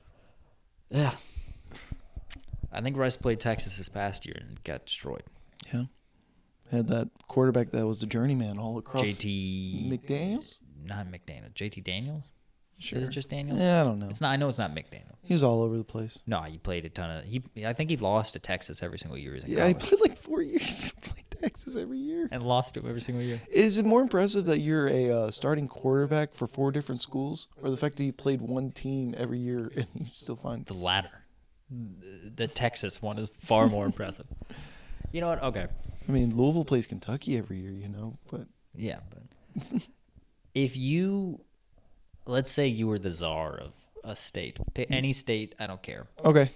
Yeah. I think Rice played Texas this past year and got destroyed. Yeah. Had that quarterback that was the journeyman all across. JT McDaniels? Not McDaniel. JT Daniels? Sure. Is it just Daniels? Yeah, I don't know. It's not. I know it's not McDaniel. He was all over the place. No, he played a ton of. I think he lost to Texas every single year. Yeah, he played like 4 years. He played Texas every year. And lost to him every single year. Is it more impressive that you're a starting quarterback for 4 different schools, or the fact that you played one team every year and you still find the latter? The Texas one is far more impressive. You know what? Okay. I mean, Louisville plays Kentucky every year, but yeah, but if you, let's say you were the czar of a state, pick any state, I don't care. Okay.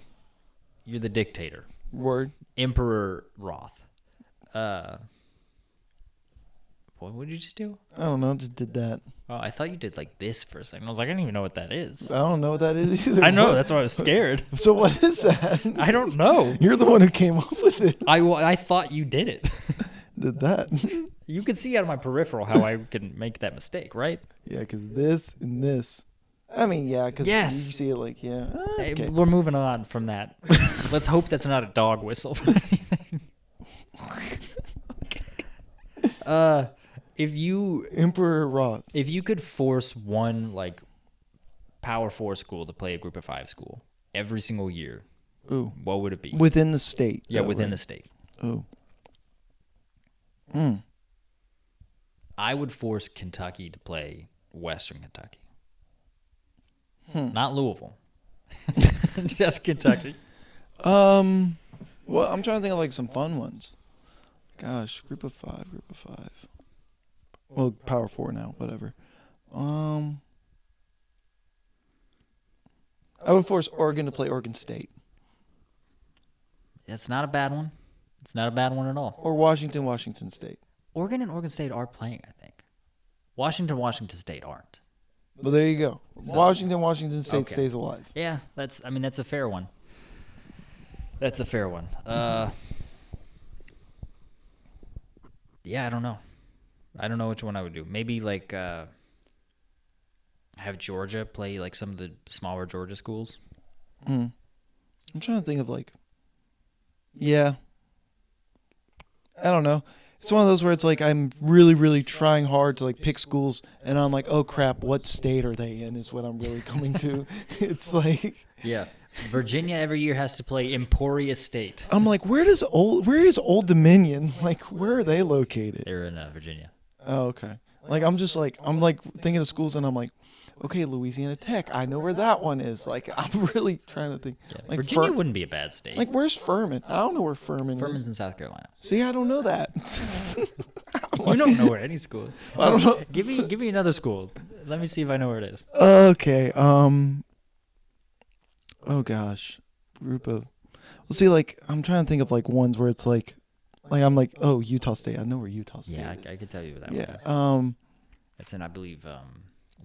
You're the dictator. Word. Emperor Roth. What did you just do? I don't know. Just did that. Oh, I thought you did like this for a second. I was like, I don't even know what that is. I don't know what that is either. I know. That's why I was scared. So what is that? I don't know. You're the one who came up with it. I thought you did it. Did that. You can see out of my peripheral how I can make that mistake, right? Yeah, because this and this. I mean, yeah, because Yes. you see it like, yeah. Okay. Hey, we're moving on from that. Let's hope that's not a dog whistle for anything. If you Emperor Roth. If you could force one like Power 4 school to play a Group of 5 school every single year, Ooh. what would it be? Within the state. Yeah, within the state. Ooh. I would force Kentucky to play Western Kentucky. Not Louisville. Just Kentucky. Well, I'm trying to think of like some fun ones. Gosh, Group of 5. Well, Power 4 now, whatever. I would force Oregon to play Oregon State. That's not a bad one. It's not a bad one at all. Or Washington State. Oregon and Oregon State are playing, I think. Washington State aren't. Well, there you go. So, Washington State okay. stays alive. Yeah, that's a fair one. That's a fair one. Yeah, I don't know. I don't know which one I would do. Maybe like have Georgia play like some of the smaller Georgia schools. I'm trying to think of like, yeah. I don't know. It's one of those where it's like I'm really, really trying hard to like pick schools, and I'm like, oh crap, what state are they in? Is what I'm really coming to. It's like, yeah, Virginia every year has to play Emporia State. I'm like, where is Old Dominion? Like, where are they located? They're in Virginia. Oh, okay. Like I'm thinking of schools, and I'm like, okay, Louisiana Tech. I know where that one is. Like I'm really trying to think. Yeah, like Virginia wouldn't be a bad state. Like where's Furman? I don't know where Furman's in South Carolina. See, I don't know that. You don't know where any school is. I don't know. Give me another school. Let me see if I know where it is. Okay. Oh gosh. Group of. Well, see, like I'm trying to think of like ones where it's like I'm like, oh, Utah State. I know where Utah State Yeah, is. I could tell you that Yeah. one is. That's in, I believe,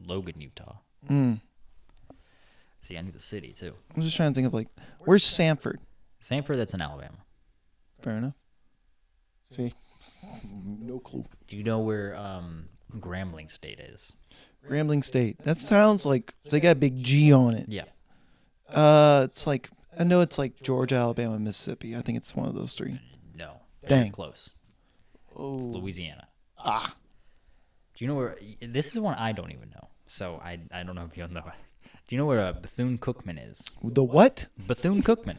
Logan, Utah. See, I knew the city, too. I'm just trying to think of like, where's Sanford? Sanford, that's in Alabama. Fair enough. See, no clue. Do you know where Grambling State is? Grambling State. That sounds like they got a big G on it. Yeah. It's like I know it's like Georgia, Alabama, Mississippi. I think it's one of those three. No. Dang. You're close. Oh. It's Louisiana. Ah. Do you know where? This is one I don't even know, so I don't know if you'll know it. Do you know where Bethune-Cookman is? The what? Bethune-Cookman.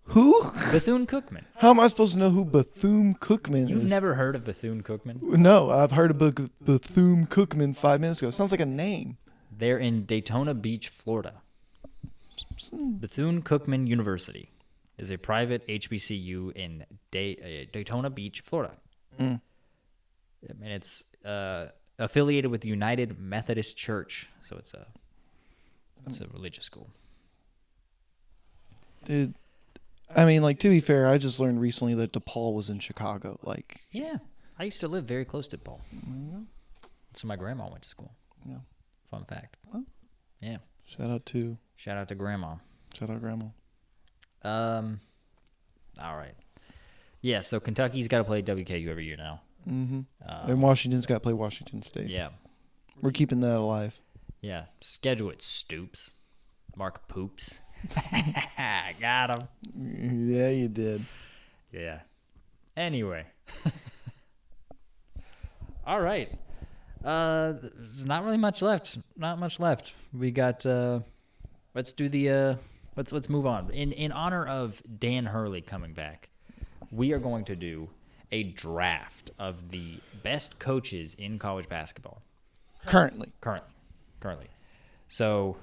Who? Bethune-Cookman. How am I supposed to know who Bethune-Cookman is? You've never heard of Bethune-Cookman? No, I've heard of Bethune-Cookman 5 minutes ago. It sounds like a name. They're in Daytona Beach, Florida. Bethune-Cookman University is a private HBCU in Daytona Beach, Florida. And it's affiliated with the United Methodist Church, so it's a religious school. Dude, I mean, like, to be fair, I just learned recently that DePaul was in Chicago. Like, Yeah, I used to live very close to Paul. So my grandma went to school. Yeah. Fun fact. Well. Yeah. Shout out to Grandma. Grandma. All right. Yeah, so Kentucky's got to play WKU every year now. Mm-hmm. And Washington's got to play Washington State. Yeah. We're keeping that alive. Yeah. Schedule it, Stoops. Mark Poops. Got him. Yeah, you did. Yeah. Anyway. All right. Not really much left. Not much left. We got let's do the let's move on. In honor of Dan Hurley coming back, we are going to do a draft of the best coaches in college basketball. Currently. So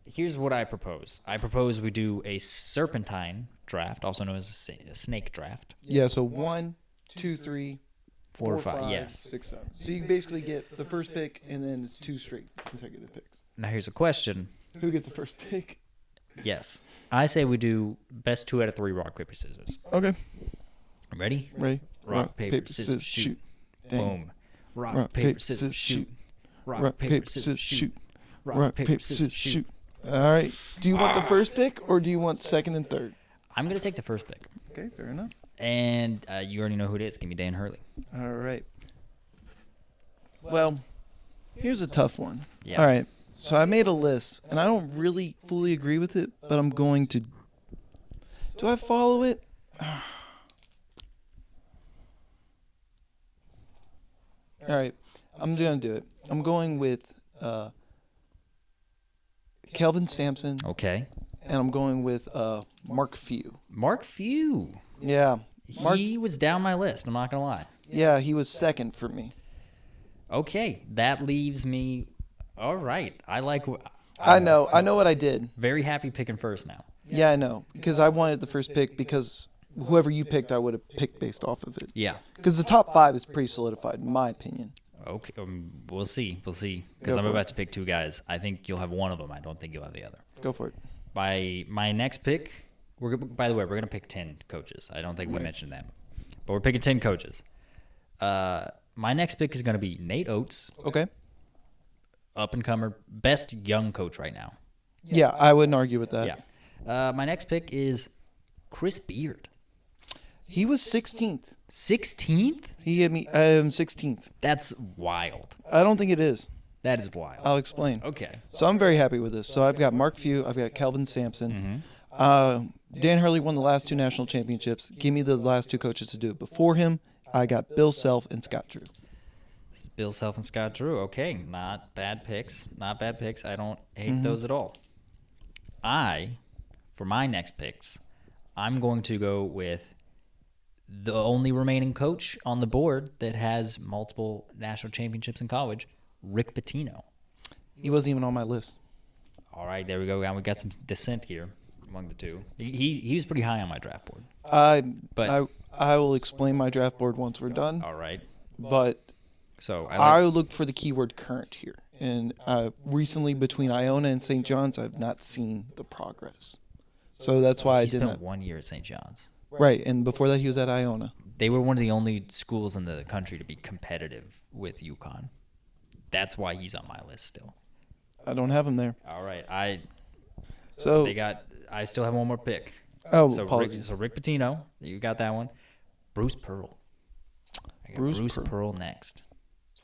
here's what I propose. I propose we do a serpentine draft, also known as a snake draft. Yeah, so 1, 2, 3, 4, 5, yes. 6, 7. So you basically get the first pick, and then it's 2 straight consecutive picks. Now here's a question. Who gets the first pick? Yes. I say we do best 2 out of 3 rock, paper, scissors. Okay. Ready? Ready? Rock, paper, scissors, shoot. Dang. Boom. Rock, paper, scissors, shoot. Rock, paper, scissors, shoot. Rock, paper, scissors, shoot. All right. Do you want the first pick, or do you want second and third? I'm going to take the first pick. Okay, fair enough. And you already know who it is. Give me Dan Hurley. All right. Well, here's a tough one. Yeah. All right. So I made a list, and I don't really fully agree with it, but I'm going to. Do I follow it? All right. I'm going to do it. I'm going with Kelvin Sampson, Okay. and I'm going with Mark Few. Mark Few. Yeah. He was down my list. I'm not going to lie. Yeah, he was second for me. Okay. That leaves me. All right. I like. I know what I did. Very happy picking first now. Yeah, I know. Because I wanted the first pick because whoever you picked, I would have picked based off of it. Yeah. Because the top 5 is pretty solidified, in my opinion. Okay. We'll see. Because Go I'm for about it. to pick 2 guys. I think you'll have one of them. I don't think you'll have the other. Go for it. My next pick, by the way, we're going to pick 10 coaches. I don't think we mentioned them. But we're picking 10 coaches. My next pick is going to be Nate Oates, Okay. up-and-comer, best young coach right now. Yeah, I wouldn't argue with that. Yeah. My next pick is Chris Beard. He was 16th. 16th? He had me 16th. That's wild. I don't think it is. That is wild. I'll explain. Okay. So I'm very happy with this. So I've got Mark Few. I've got Kelvin Sampson. Dan Hurley won the last 2 national championships. Give me the last 2 coaches to do it. Before him, I got Bill Self and Scott Drew. Bill Self and Scott Drew. Okay. Not bad picks. I don't hate those at all. For my next picks, I'm going to go with the only remaining coach on the board that has multiple national championships in college, Rick Pitino. He wasn't even on my list. All right, there we go. We got some dissent here. among the two. He was pretty high on my draft board. I will explain my draft board once we're done. All right. But So I looked for the keyword current here. And recently between Iona and St. John's, I've not seen the progress. So that's why I he didn't. spent 1 year at St. John's. Right, and before that he was at Iona. They were one of the only schools in the country to be competitive with UConn. That's why he's on my list still. I don't have him there. All right. I still have one more pick. Oh, So apologies. Rick Pitino, you got that one. Bruce Pearl. I got Bruce Pearl next.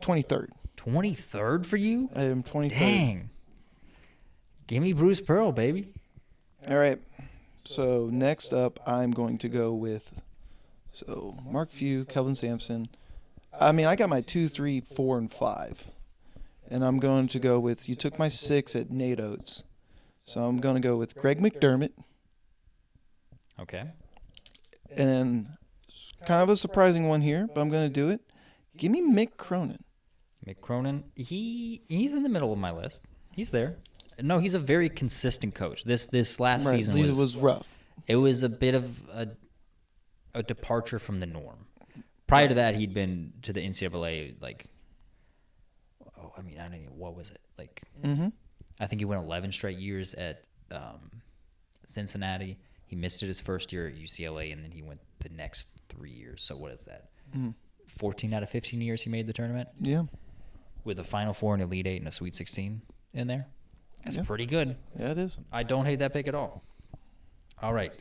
23rd. 23rd for you? I am 23rd. Dang. Give me Bruce Pearl, baby. All right. So next up, I'm going to go with Mark Few, Kelvin Sampson. I mean, I got my 2, 3, 4, and 5. And I'm going to go with, you took my 6 at Nate Oates. So I'm going to go with Greg McDermott. Okay. And kind of a surprising one here, but I'm going to do it. Give me Mick Cronin. Mick Cronin, he's in the middle of my list. He's there. No, he's a very consistent coach. This last season was rough. It was a bit of a departure from the norm. Prior to that, he'd been to the NCAA I don't know, what was it? I think he went 11 straight years at Cincinnati. He missed it his first year at UCLA, and then he went the next 3 years. So what is that? 14 out of 15 years he made the tournament? Yeah. With a Final Four, an Elite Eight, and a Sweet 16 in there. That's pretty good. Yeah, it is. I don't hate that pick at all. All right.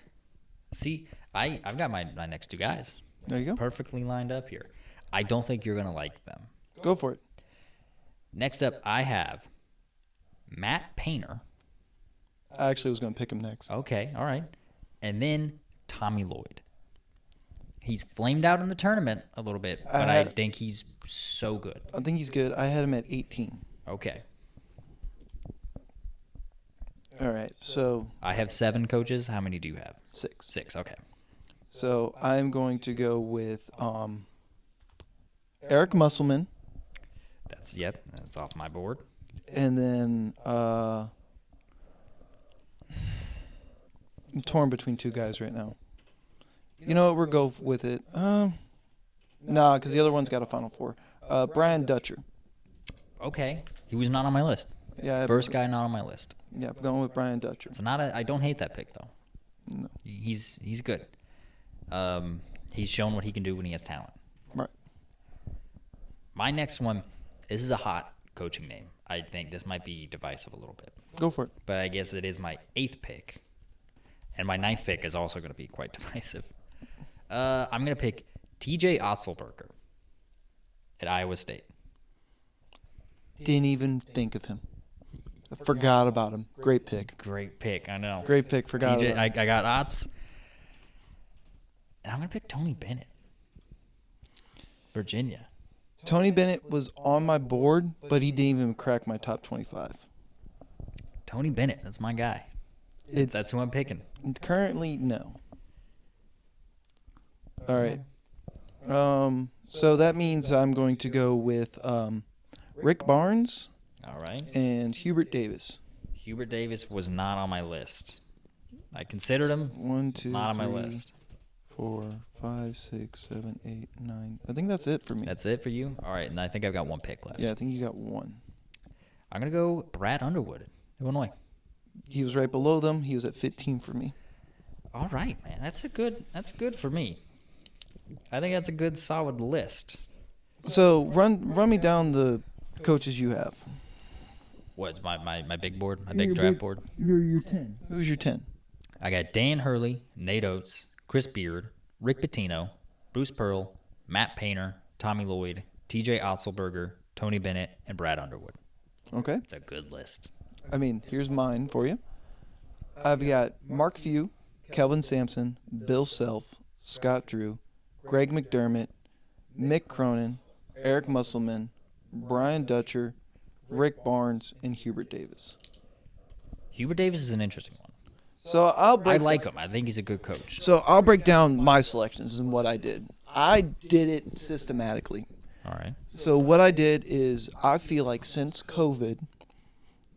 See, I've got my next two guys. There you go. Perfectly lined up here. I don't think you're going to like them. Go for it. Next up, I have Matt Painter. I actually was going to pick him next. Okay, all right. And then Tommy Lloyd. He's flamed out in the tournament a little bit, but I think he's so good. I think he's good. I had him at 18. Okay. All right, so I have 7 coaches. How many do you have? 6. 6, okay. So I'm going to go with Eric Musselman. That's off my board. And then I'm torn between 2 guys right now. You know what? We'll go with it. Nah, because the other one's got a Final Four. Brian Dutcher. Okay. He was not on my list. Yeah. First guy not on my list. Yeah, I'm going with Brian Dutcher. It's not I don't hate that pick though. No. He's good. He's shown what he can do when he has talent. Right. My next one, this is a hot coaching name. I think this might be divisive a little bit. Go for it. But I guess it is my 8th pick. And my 9th pick is also going to be quite divisive. I'm going to pick TJ Otzelberger at Iowa State. Didn't even think of him. I forgot about him. Great pick. Great pick, I know. Great pick. Forgot TJ, about him. I got Otz. And I'm going to pick Tony Bennett. Virginia. Tony Bennett was on my board, but he didn't even crack my top 25. Tony Bennett, that's my guy. That's who I'm picking. Currently, no. All right. So that means I'm going to go with Rick Barnes. All right. And Hubert Davis. Hubert Davis was not on my list. I considered him. 1, 2, not 3, on my list. 4, 5, 6, 7, 8, 9. I think that's it for me. That's it for you? All right, and I think I've got 1 pick left. Yeah, I think you got 1. I'm going to go Brad Underwood, Illinois. He was right below them. He was at 15 for me. All right, man. That's good for me. I think that's a good solid list. So run me down the coaches you have. What, my big board? My big draft board? Your 10. Who's your 10? I got Dan Hurley, Nate Oates, Chris Beard, Rick Pitino, Bruce Pearl, Matt Painter, Tommy Lloyd, TJ Otzelberger, Tony Bennett, and Brad Underwood. Okay. It's a good list. I mean, here's mine for you. I've got Mark Few, Kelvin Sampson, Bill Self, Scott Drew, Greg McDermott, Mick Cronin, Eric Musselman, Brian Dutcher, Rick Barnes, and Hubert Davis. Hubert Davis is an interesting one. So I like him. I think he's a good coach. So I'll break down my selections and what I did. I did it systematically. All right. So what I did is I feel like since COVID,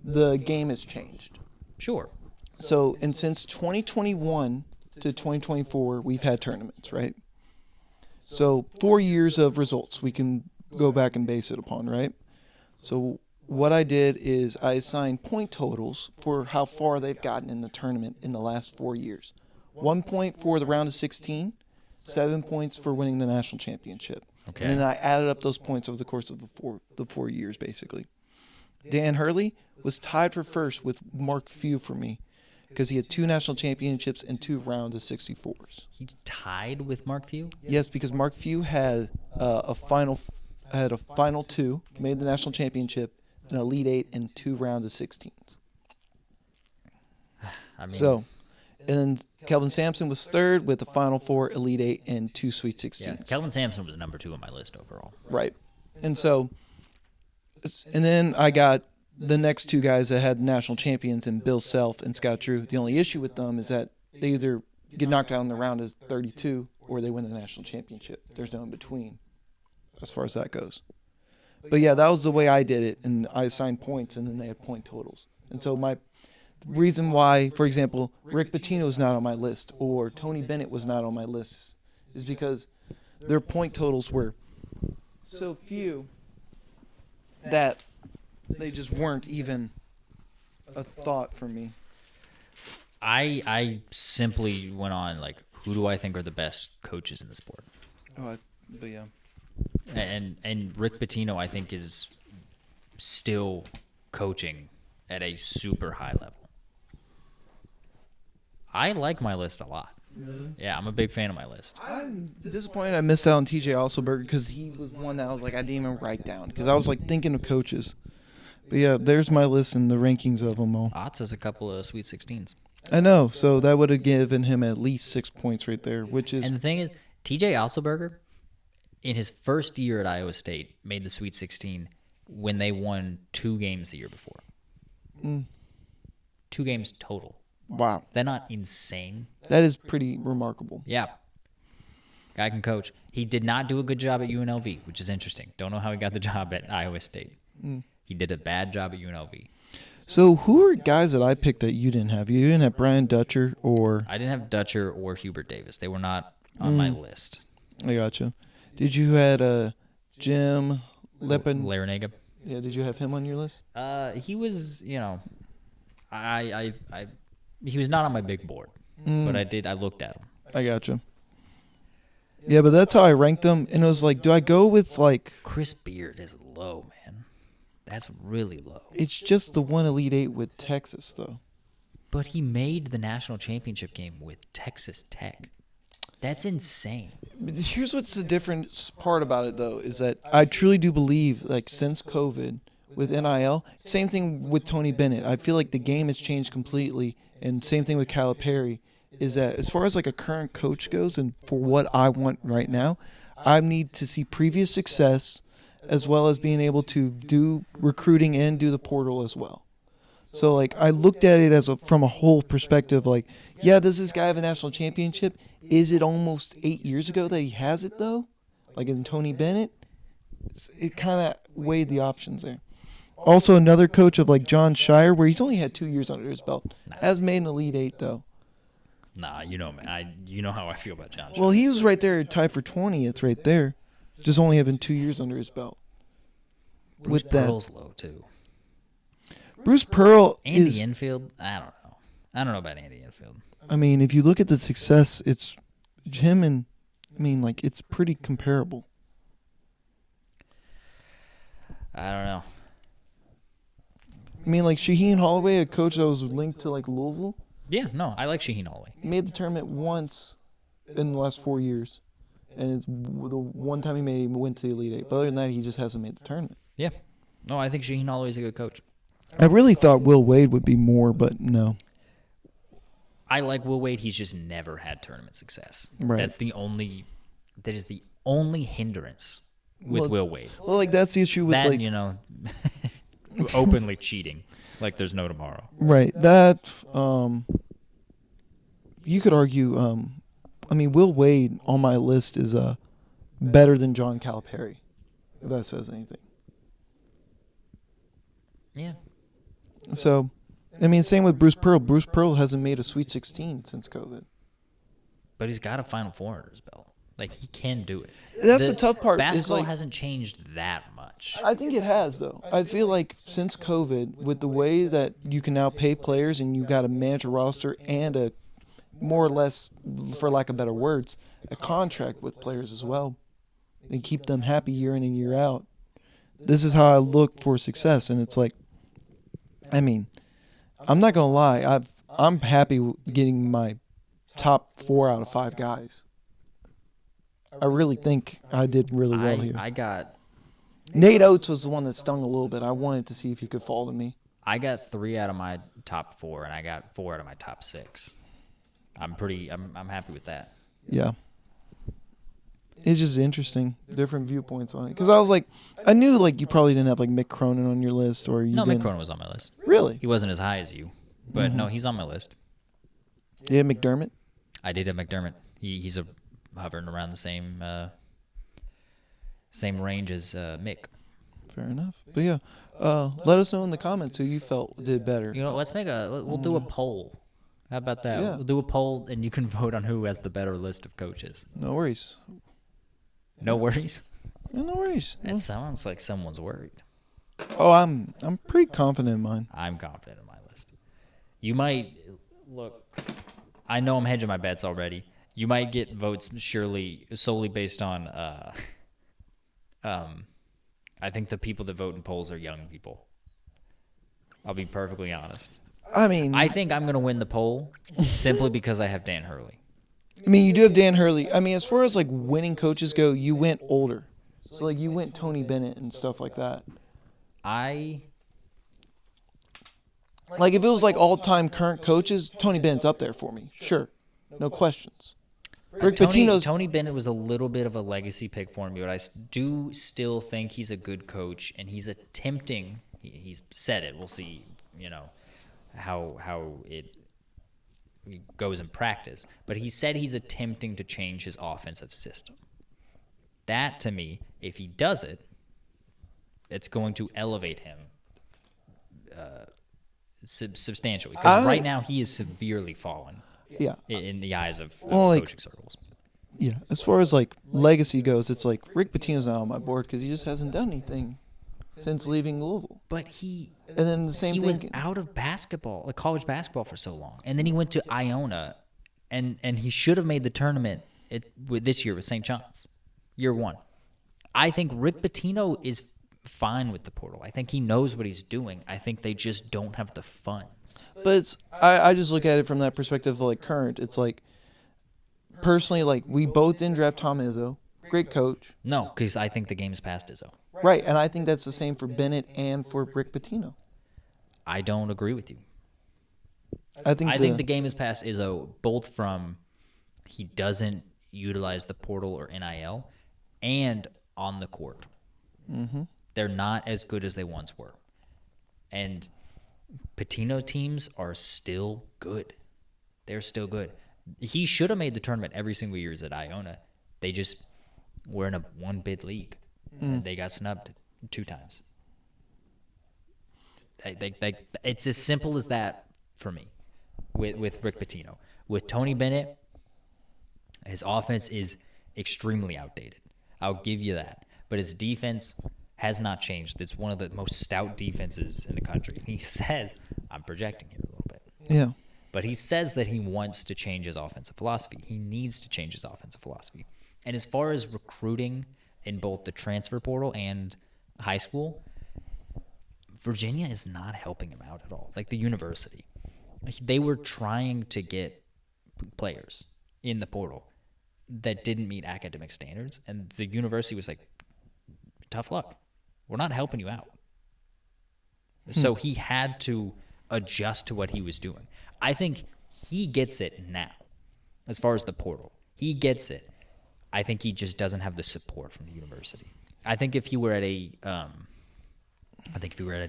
the game has changed. Sure. So, and since 2021 to 2024, we've had tournaments, right? So 4 years of results we can go back and base it upon, right? So what I did is I assigned point totals for how far they've gotten in the tournament in the last 4 years. 1 point for the round of 16, 7 points for winning the national championship. Okay. And then I added up those points over the course of the 4 years, basically. Dan Hurley was tied for first with Mark Few for me because he had 2 national championships and 2 rounds of 64s. He's tied with Mark Few? Yes, because Mark Few had a final 2, made the national championship, an Elite 8, and 2 rounds of 16s. I mean, So, and then Kelvin Sampson was third with the Final 4, Elite 8, and 2 Sweet 16s. yeah, Kelvin Sampson was number 2 on my list overall. Right. And so, and then I got the next 2 guys that had national champions in Bill Self and Scott Drew. The only issue with them is that they either get knocked out in the round as 32 or they win the national championship. There's no in between as far as that goes. But yeah, that was the way I did it, and I assigned points, and then they had point totals. And so my reason why, for example, Rick Pitino is not on my list or Tony Bennett was not on my list is because their point totals were so few that they just weren't even a thought for me. I simply went on, like, who do I think are the best coaches in the sport? But yeah. And Rick Pitino, I think, is still coaching at a super high level. I like my list a lot. Really? Yeah, I'm a big fan of my list. I'm disappointed I missed out on TJ Alsoberger because he was one that I was like, I didn't even write down because I was like thinking of coaches. But yeah, there's my list and the rankings of them all. Otts has a couple of Sweet 16s. I know, so that would have given him at least 6 points right there, which is... And the thing is, TJ Alsoberger, in his first year at Iowa State, made the Sweet 16 when they won 2 games the year before. 2 games total. Wow. They're not insane. That is pretty remarkable. Yeah. Guy can coach. He did not do a good job at UNLV, which is interesting. Don't know how he got the job at Iowa State. He did a bad job at UNLV. So who are guys that I picked that you didn't have? You didn't have Brian Dutcher or... I didn't have Dutcher or Hubert Davis. They were not on my list. I gotcha. Did you had Jim Lepin? Larinaga. Yeah, did you have him on your list? He was, he was not on my big board, but I looked at him. I gotcha. Yeah, but that's how I ranked them, and it was like, do I go with like... Chris Beard is low, man. That's really low. It's just the one Elite 8 with Texas, though. But he made the national championship game with Texas Tech. That's insane. Here's what's the different part about it, though, is that I truly do believe, like, since COVID, with NIL, same thing with Tony Bennett. I feel like the game has changed completely, and same thing with Calipari, is that as far as, like, a current coach goes and for what I want right now, I need to see previous success as well as being able to do recruiting and do the portal as well. So, like, I looked at it from a whole perspective, like, yeah, does this guy have a national championship? Is it almost 8 years ago that he has it, though? Like in Tony Bennett? It kind of weighed the options there. Also, another coach of, like, John Shire, where he's only had 2 years under his belt. Has made an Elite 8, though. Nah, you know how I feel about John. Well, he was right there tied for 20th right there. Just only having 2 years under his belt. Bruce Pearl's low, too. Bruce Pearl Andy Enfield? I don't know. I don't know about Andy Enfield. I mean, if you look at the success, it's him and, I mean, like, it's pretty comparable. I don't know. I mean, like, Shaheen Holloway, a coach that was linked to, like, Louisville. Yeah, no, I like Shaheen Holloway. He made the tournament once in the last 4 years. And it's the one time he went to the Elite 8. But other than that, he just hasn't made the tournament. Yeah. No, I think Shaheen Holloway's a good coach. I really thought Will Wade would be more, but no. I like Will Wade. He's just never had tournament success. Right. That is the only hindrance with Will Wade. Well, like, that's the issue with, that, like... openly cheating like there's no tomorrow. Right. That, you could argue, I mean, Will Wade on my list is better than John Calipari, if that says anything. Yeah. So, I mean, same with Bruce Pearl. Bruce Pearl hasn't made a Sweet 16 since COVID. But he's got a Final Four under his belt. Like, he can do it. That's the tough part. Basketball is like, hasn't changed that much. I think it has, though. I feel like since COVID, with the way that you can now pay players and you got to manage a roster and a more or less, for lack of better words, a contract with players as well, and keep them happy year in and year out. This is how I look for success, and it's like, I mean, I'm not gonna lie. I'm happy getting my top 4 out of 5 guys. I really think I did really well here. I got Nate Oates was the one that stung a little bit. I wanted to see if he could fall to me. I got 3 out of my top 4, and I got 4 out of my top 6. I'm happy with that. Yeah. It's just interesting, different viewpoints on it. Because I was like, I knew like you probably didn't have like Mick Cronin on your list, or you No, didn't. Mick Cronin was on my list. Really? He wasn't as high as you, but no, he's on my list. Yeah, McDermott. I did have McDermott. He's hovering around the same range as Mick. Fair enough. But yeah, let us know in the comments who you felt did better. You know, we'll do a poll. How about that? Yeah. We'll do a poll, and you can vote on who has the better list of coaches. No worries. No worries. No worries. It sounds like someone's worried. Oh, I'm pretty confident in mine. I'm confident in my list. You might look. I know I'm hedging my bets already. You might get votes solely based on. I think the people that vote in polls are young people. I'll be perfectly honest. I mean, I think I'm going to win the poll simply because I have Dan Hurley. I mean, you do have Dan Hurley. I mean, as far as like winning coaches go, you went older. So like you went Tony Bennett and stuff like that. Like if it was like all-time current coaches, Tony Bennett's up there for me. Sure. No questions. Rick Pitino's Tony Bennett was a little bit of a legacy pick for me, but I do still think he's a good coach, and he's attempting. He's said it. We'll see. You know how it goes in practice, but he said he's attempting to change his offensive system. That to me, if he does it, it's going to elevate him substantially. Because right now he is severely fallen. Yeah. In the eyes of like, coaching circles. Yeah, as far as like legacy goes, it's like Rick Pitino's not on my board because he just hasn't done anything since leaving Louisville. But he then the same he thing. was out of basketball, like college basketball, for so long, and then he went to Iona, and he should have made the tournament this year with St. John's, year 1. I think Rick Pitino is fine with the portal. I think he knows what he's doing. I think they just don't have the funds. But I just look at it from that perspective of like current. It's like personally, like we both didn't draft Tom Izzo, great coach. No, because I think the game's past Izzo. Right, and I think that's the same for Bennett and for Rick Pitino. I don't agree with you. I think the game is past Izzo, both from he doesn't utilize the portal or NIL, and on the court. Mm-hmm. They're not as good as they once were. And Pitino teams are still good. They're still good. He should have made the tournament every single year at Iona. They just were in a one-bid league. And they got snubbed 2 times. It's as simple as that for me with Rick Pitino. With Tony Bennett, his offense is extremely outdated. I'll give you that. But his defense has not changed. It's one of the most stout defenses in the country. He says, I'm projecting here a little bit. Yeah. But he says that he wants to change his offensive philosophy. He needs to change his offensive philosophy. And as far as recruiting in both the transfer portal and high school, Virginia is not helping him out at all. Like the university. They were trying to get players in the portal that didn't meet academic standards, and the university was like, tough luck. We're not helping you out. So he had to adjust to what he was doing. I think he gets it now as far as the portal. He gets it. I think he just doesn't have the support from the university. I think if he were at a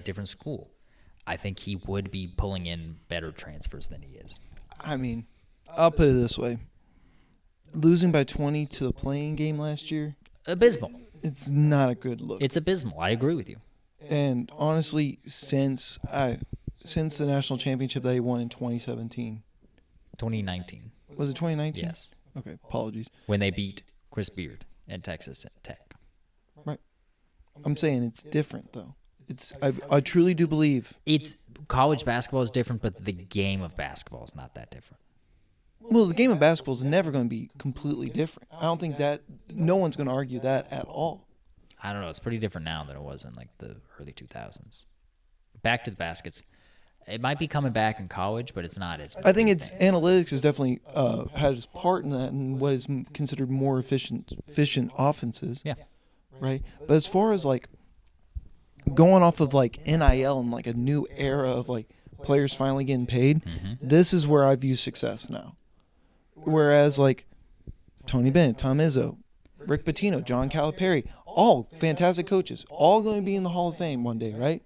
different school, I think he would be pulling in better transfers than he is. I mean, I'll put it this way. Losing by 20 to the playing game last year, Abysmal. it's not a good look. It's abysmal. I agree with you. And honestly, since since the national championship that he won in 2017. 2019. Was it 2019? Yes. Okay, apologies. When they beat Chris Beard at Texas Tech. Right. I'm saying it's different, though. I truly do believe. College basketball is different, but the game of basketball is not that different. Well, the game of basketball is never going to be completely different. I don't think that no one's going to argue that at all. I don't know. It's pretty different now than it was in like the early 2000s. Back to the baskets. It might be coming back in college, but it's not as. I think analytics has definitely had its part in that and what is considered more efficient offenses. Yeah. Right. But as far as like going off of like NIL and like a new era of like players finally getting paid, this is where I view success now. Whereas like Tony Bennett, Tom Izzo, Rick Pitino, John Calipari, all fantastic coaches, all going to be in the Hall of Fame one day, right?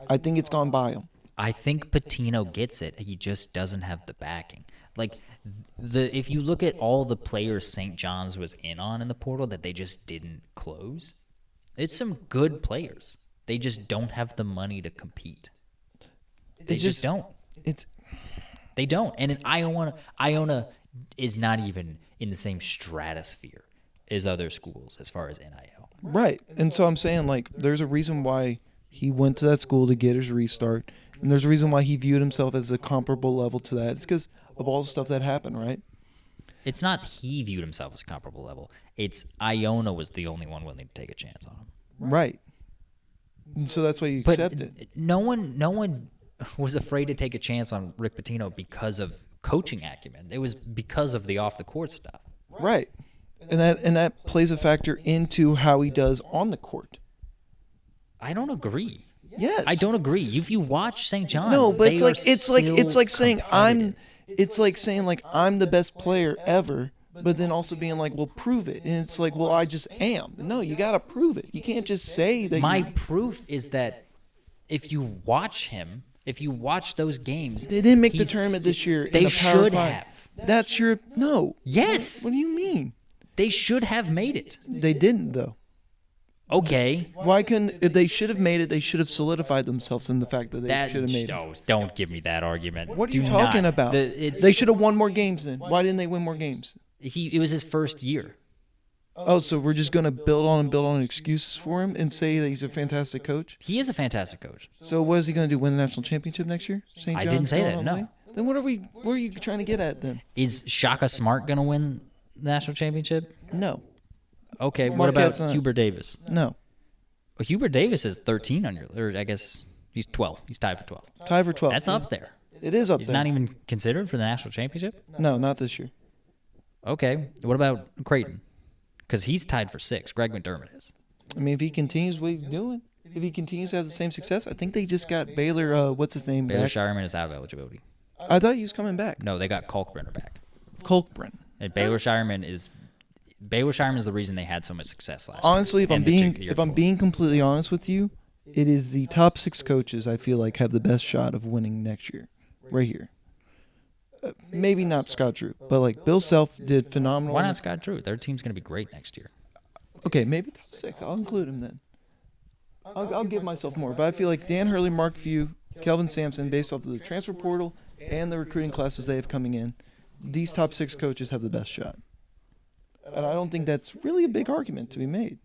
I think it's gone by them. I think Pitino gets it. He just doesn't have the backing. Like if you look at all the players St. John's was in on in the portal that they just didn't close, it's some good players. They just don't have the money to compete. They just don't. They don't. And in Iona is not even in the same stratosphere as other schools as far as NIL. Right. And so I'm saying like there's a reason why he went to that school to get his restart. And there's a reason why he viewed himself as a comparable level to that. It's because of all the stuff that happened, right? It's not he viewed himself as comparable level. It's Iona was the only one willing to take a chance on him. Right. And so that's why you accept it. No one was afraid to take a chance on Rick Pitino because of coaching acumen. It was because of the off-the-court stuff. Right. And that plays a factor into how he does on the court. I don't agree. Yes. I don't agree. If you watch St. John's, no, but it's like saying I'm the best player ever, but then also being like, well, prove it. And it's like, well, I just am. No, you got to prove it. You can't just say that. My proof is that if you watch him, if you watch those games, they didn't make the tournament this year. They should have. That's your no. Yes. What do you mean? They should have made it. They didn't though. Okay. Why couldn't? If they should have made it, they should have solidified themselves in the fact that they should have made it. Don't give me that argument. What are you talking about? They should have won more games then. Why didn't they win more games? It was his first year. Oh, so we're just going to build on excuses for him and say that he's a fantastic coach? He is a fantastic coach. So what is he going to do, win the national championship next year? St. John's I didn't say that, no. Then what are you trying to get at then? Is Shaka Smart going to win the national championship? No. Okay, what about Hubert Davis? No. Well, Hubert Davis is 13 on or I guess he's 12. He's tied for 12. Tied for 12. That's up there. It is up there. He's not even considered for the national championship? No, not this year. Okay. What about Creighton? Because he's tied for 6. Greg McDermott is. I mean, if he continues what he's doing, if he continues to have the same success, I think they just got Baylor, what's his name, Baylor back. Shireman is out of eligibility. I thought he was coming back. No, they got Kalkbrenner back. Kalkbrenner. And Baylor Shireman is the reason they had so much success last year. Honestly, if I'm being completely honest with you, it is the top 6 coaches I feel like have the best shot of winning next year, right here. Maybe not Scott Drew, but like Bill Self did phenomenal. Why not Scott Drew? Their team's going to be great next year. Okay, maybe top 6. I'll include him then. I'll give myself more, but I feel like Dan Hurley, Mark Few, Kelvin Sampson, based off of the transfer portal and the recruiting classes they have coming in, these top 6 coaches have the best shot. And I don't think that's really a big argument to be made.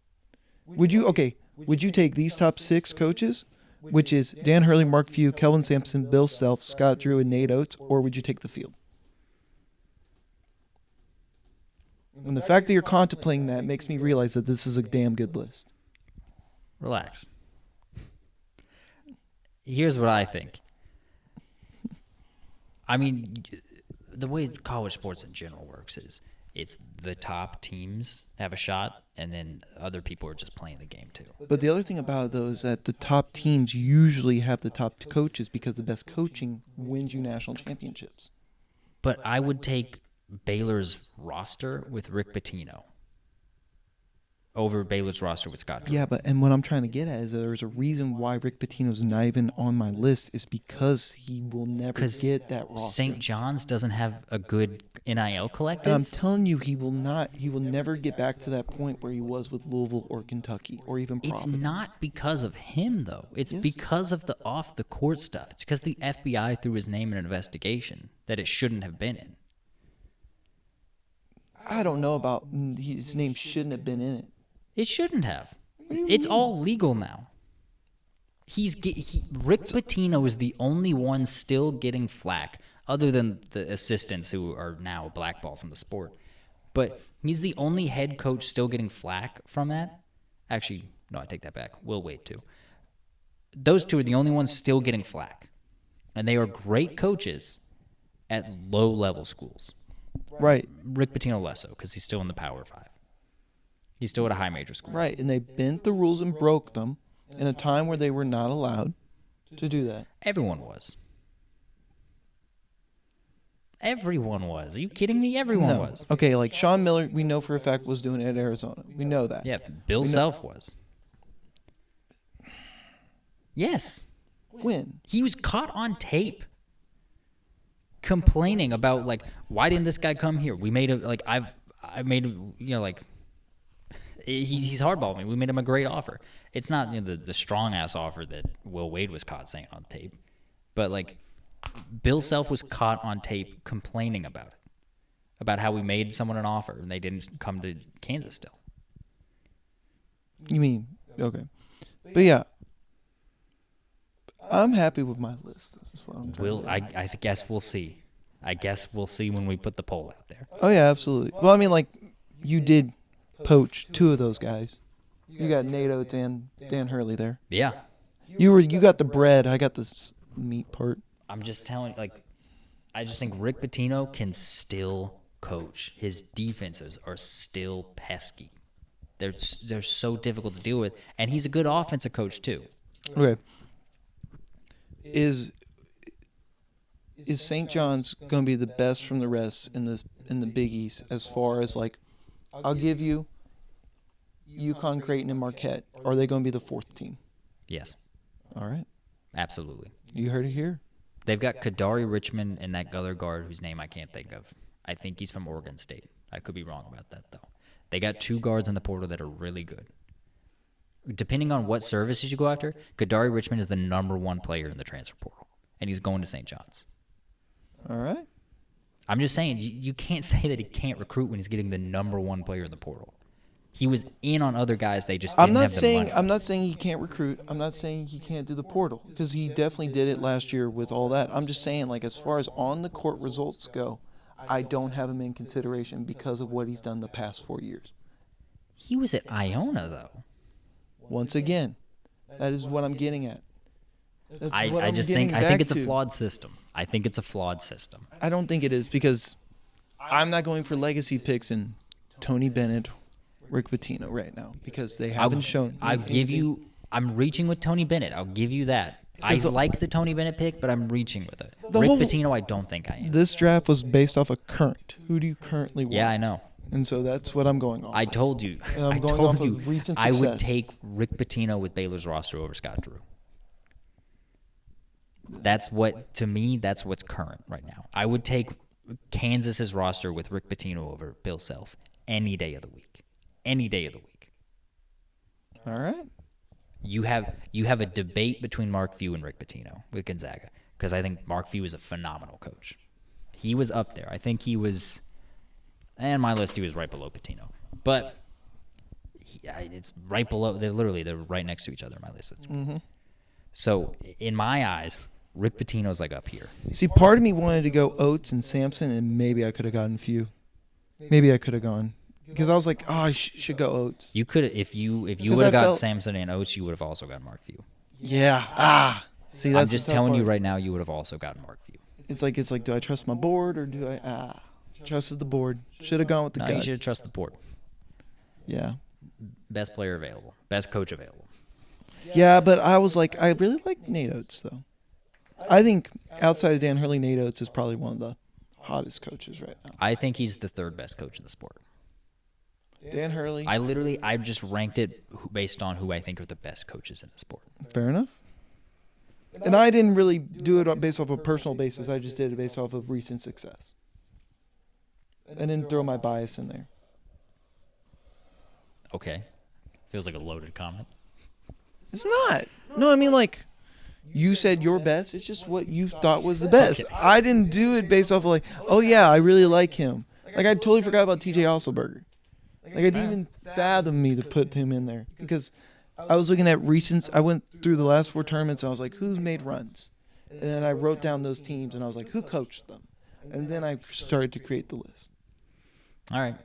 Would you take these top 6 coaches, which is Dan Hurley, Mark Few, Kelvin Sampson, Bill Self, Scott Drew, and Nate Oates, or would you take the field? And the fact that you're contemplating that makes me realize that this is a damn good list. Relax. Here's what I think. I mean, the way college sports in general works is it's the top teams have a shot, and then other people are just playing the game too. But the other thing about it, though, is that the top teams usually have the top coaches because the best coaching wins you national championships. But I would take Baylor's roster with Rick Pitino. over Baylor's roster with Scott Drew. Yeah, and what I'm trying to get at is there's a reason why Rick Pitino's not even on my list is because he will never get that roster. St. John's doesn't have a good NIL collective. And I'm telling you, he will never get back to that point where he was with Louisville or Kentucky or even Providence. It's not because of him, though. It's because of the off-the-court stuff. It's because the FBI threw his name in an investigation that it shouldn't have been in. I don't know about his name shouldn't have been in it. It shouldn't have. It's all legal now. Rick Pitino is the only one still getting flack, other than the assistants who are now blackballed from the sport. But he's the only head coach still getting flack from that. Actually, no, I take that back. Will Wade, too. Those two are the only ones still getting flack. And they are great coaches at low-level schools. Right. Rick Pitino less so, because he's still in the Power 5. He's still at a high major school. Right, and they bent the rules and broke them in a time where they were not allowed to do that. Everyone was. Everyone was. Are you kidding me? Everyone was. Okay, like Sean Miller, we know for a fact was doing it at Arizona. We know that. Yeah, Bill Self was. Yes. When? He was caught on tape complaining about, like, why didn't this guy come here? We made a, like, I made, you know, like, he's hardballed me. We made him a great offer. It's not, you know, the strong-ass offer that Will Wade was caught saying on tape. But, like, Bill Self was caught on tape complaining about how we made someone an offer and they didn't come to Kansas still. You mean, okay. But, yeah, I'm happy with my list. That's what I'm trying to I guess we'll see. I guess we'll see when we put the poll out there. Oh, yeah, absolutely. Well, I mean, like, you did poach two of those guys. You got Nate Oates and Dan Hurley there. Yeah. You got the bread. I got the meat part. I'm just telling, like, I just think Rick Pitino can still coach. His defenses are still pesky. They're so difficult to deal with, and he's a good offensive coach too. Okay. Is St. John's going to be the best from the rest in the Big East as far as, like, I'll give you UConn, Creighton, and Marquette. Are they going to be the fourth team? Yes. All right. Absolutely. You heard it here. They've got Kadari Richmond and that other guard whose name I can't think of. I think he's from Oregon State. I could be wrong about that, though. They got two guards in the portal that are really good. Depending on what services you go after, Kadari Richmond is the #1 player in the transfer portal, and he's going to St. John's. All right. I'm just saying, you can't say that he can't recruit when he's getting the #1 player in the portal. He was in on other guys. They just didn't have the money. I'm not saying he can't recruit. I'm not saying he can't do the portal because he definitely did it last year with all that. I'm just saying, like, as far as on the court results go, I don't have him in consideration because of what he's done the past 4 years. He was at Iona, though. Once again, that is what I'm getting at. I think it's a flawed system. I think it's a flawed system. I don't think it is because I'm not going for legacy picks in Tony Bennett, Rick Pitino right now because they haven't shown. I'm reaching with Tony Bennett. I'll give you that. I like the Tony Bennett pick, but I'm reaching with it. Rick Pitino, I don't think I am. This draft was based off of current. Who do you currently want? Yeah, I know. And so that's what I'm going off. I told you. And I'm going off of recent success. I would take Rick Pitino with Baylor's roster over Scott Drew. To me, that's what's current right now. I would take Kansas's roster with Rick Pitino over Bill Self any day of the week. Any day of the week. All right. You have a debate between Mark Few and Rick Pitino with Gonzaga because I think Mark Few is a phenomenal coach. He was up there. I think he was, and my list he was right below Pitino. But it's right below. They're right next to each other. My list. Mm-hmm. So in my eyes, Rick Pitino's like up here. See, part of me wanted to go Oates and Sampson, and maybe I could have gotten Few. Maybe I could have gone. Because I was like, I should go Oates. You could if you would have got Sampson and Oates, you would have also got Mark Few. Yeah. See, that's I'm just telling you right now, you would have also gotten Mark Few. It's like, do I trust my board or do I trusted the board? Should have gone with the gut. You should have trusted the board. Yeah. Best player available. Best coach available. Yeah, but I was like, I really like Nate Oates though. I think outside of Dan Hurley, Nate Oates is probably one of the hottest coaches right now. I think he's the third best coach in the sport. Dan Hurley. I just ranked it based on who I think are the best coaches in the sport. Fair enough. And I didn't really do it based off of a personal basis. I just did it based off of recent success. I didn't throw my bias in there. Okay. Feels like a loaded comment. It's not. No, I mean, like, you said your best. It's just what you thought was the best. Okay. I didn't do it based off of, like, oh, yeah, I really like him. Like, I totally forgot about TJ Osselberger. Like, I didn't even fathom me to put him in there because I was looking at recents. I went through the last 4 tournaments, and I was like, who's made runs? And then I wrote down those teams, and I was like, who coached them? And then I started to create the list. All right.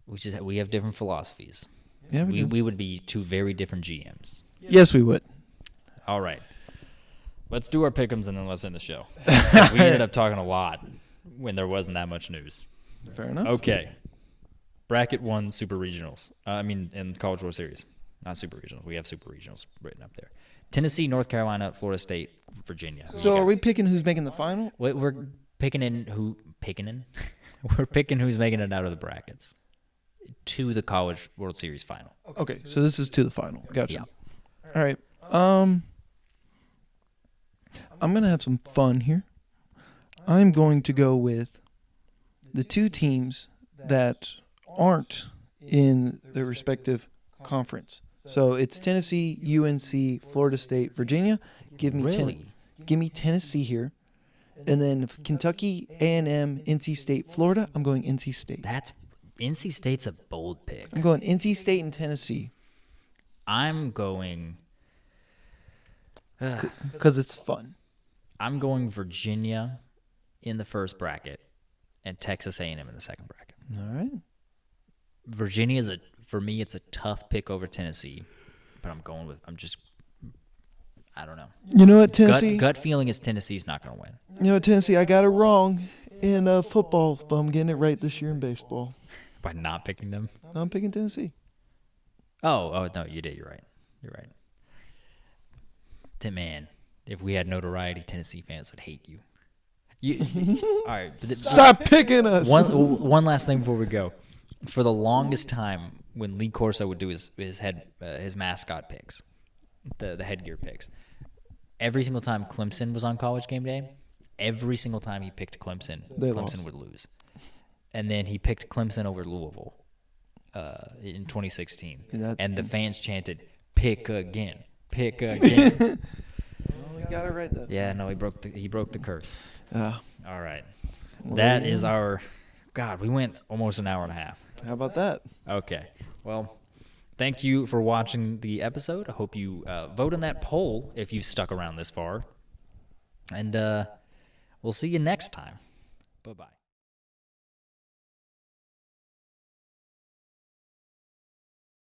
We have different philosophies. Yeah, We would be 2 very different GMs. Yes, we would. All right. Let's do our pick'ems and then let's end the show. We ended up talking a lot when there wasn't that much news. Fair enough. Okay. Bracket 1 Super Regionals. In College World Series. Not Super Regionals. We have Super Regionals written up there. Tennessee, North Carolina, Florida State, Virginia. So are we picking who's making the final? We're picking in We're picking who's making it out of the brackets to the College World Series final. Okay, so this is to the final. Gotcha. Yeah. All right. I'm going to have some fun here. I'm going to go with the 2 teams that aren't in their respective conference. So it's Tennessee, UNC, Florida State, Virginia. Give me Tennessee here. And then Kentucky, A&M, NC State, Florida. I'm going NC State. NC State's a bold pick. I'm going NC State and Tennessee. I'm going because it's fun. I'm going Virginia in the first bracket and Texas A&M in the second bracket. All right. Virginia for me, it's a tough pick over Tennessee, but I don't know. You know what, Tennessee? Gut feeling is Tennessee's not going to win. You know what, Tennessee? I got it wrong in football, but I'm getting it right this year in baseball. By not picking them? No, I'm picking Tennessee. Oh, no, you did. You're right. Man, if we had notoriety, Tennessee fans would hate you. All right. Stop picking us. One last thing before we go. For the longest time, when Lee Corso would do his mascot picks, the headgear picks, every single time Clemson was on College Game Day, every single time he picked Clemson, Clemson would lose. And then he picked Clemson over Louisville in 2016. And the fans chanted, "Pick again, pick again." Well, we got it right though. Yeah, no, he broke the curse. All right. That is our God, we went almost an hour and a half. How about that? Okay. Well, thank you for watching the episode. I hope you vote in that poll if you stuck around this far. And we'll see you next time. Bye-bye.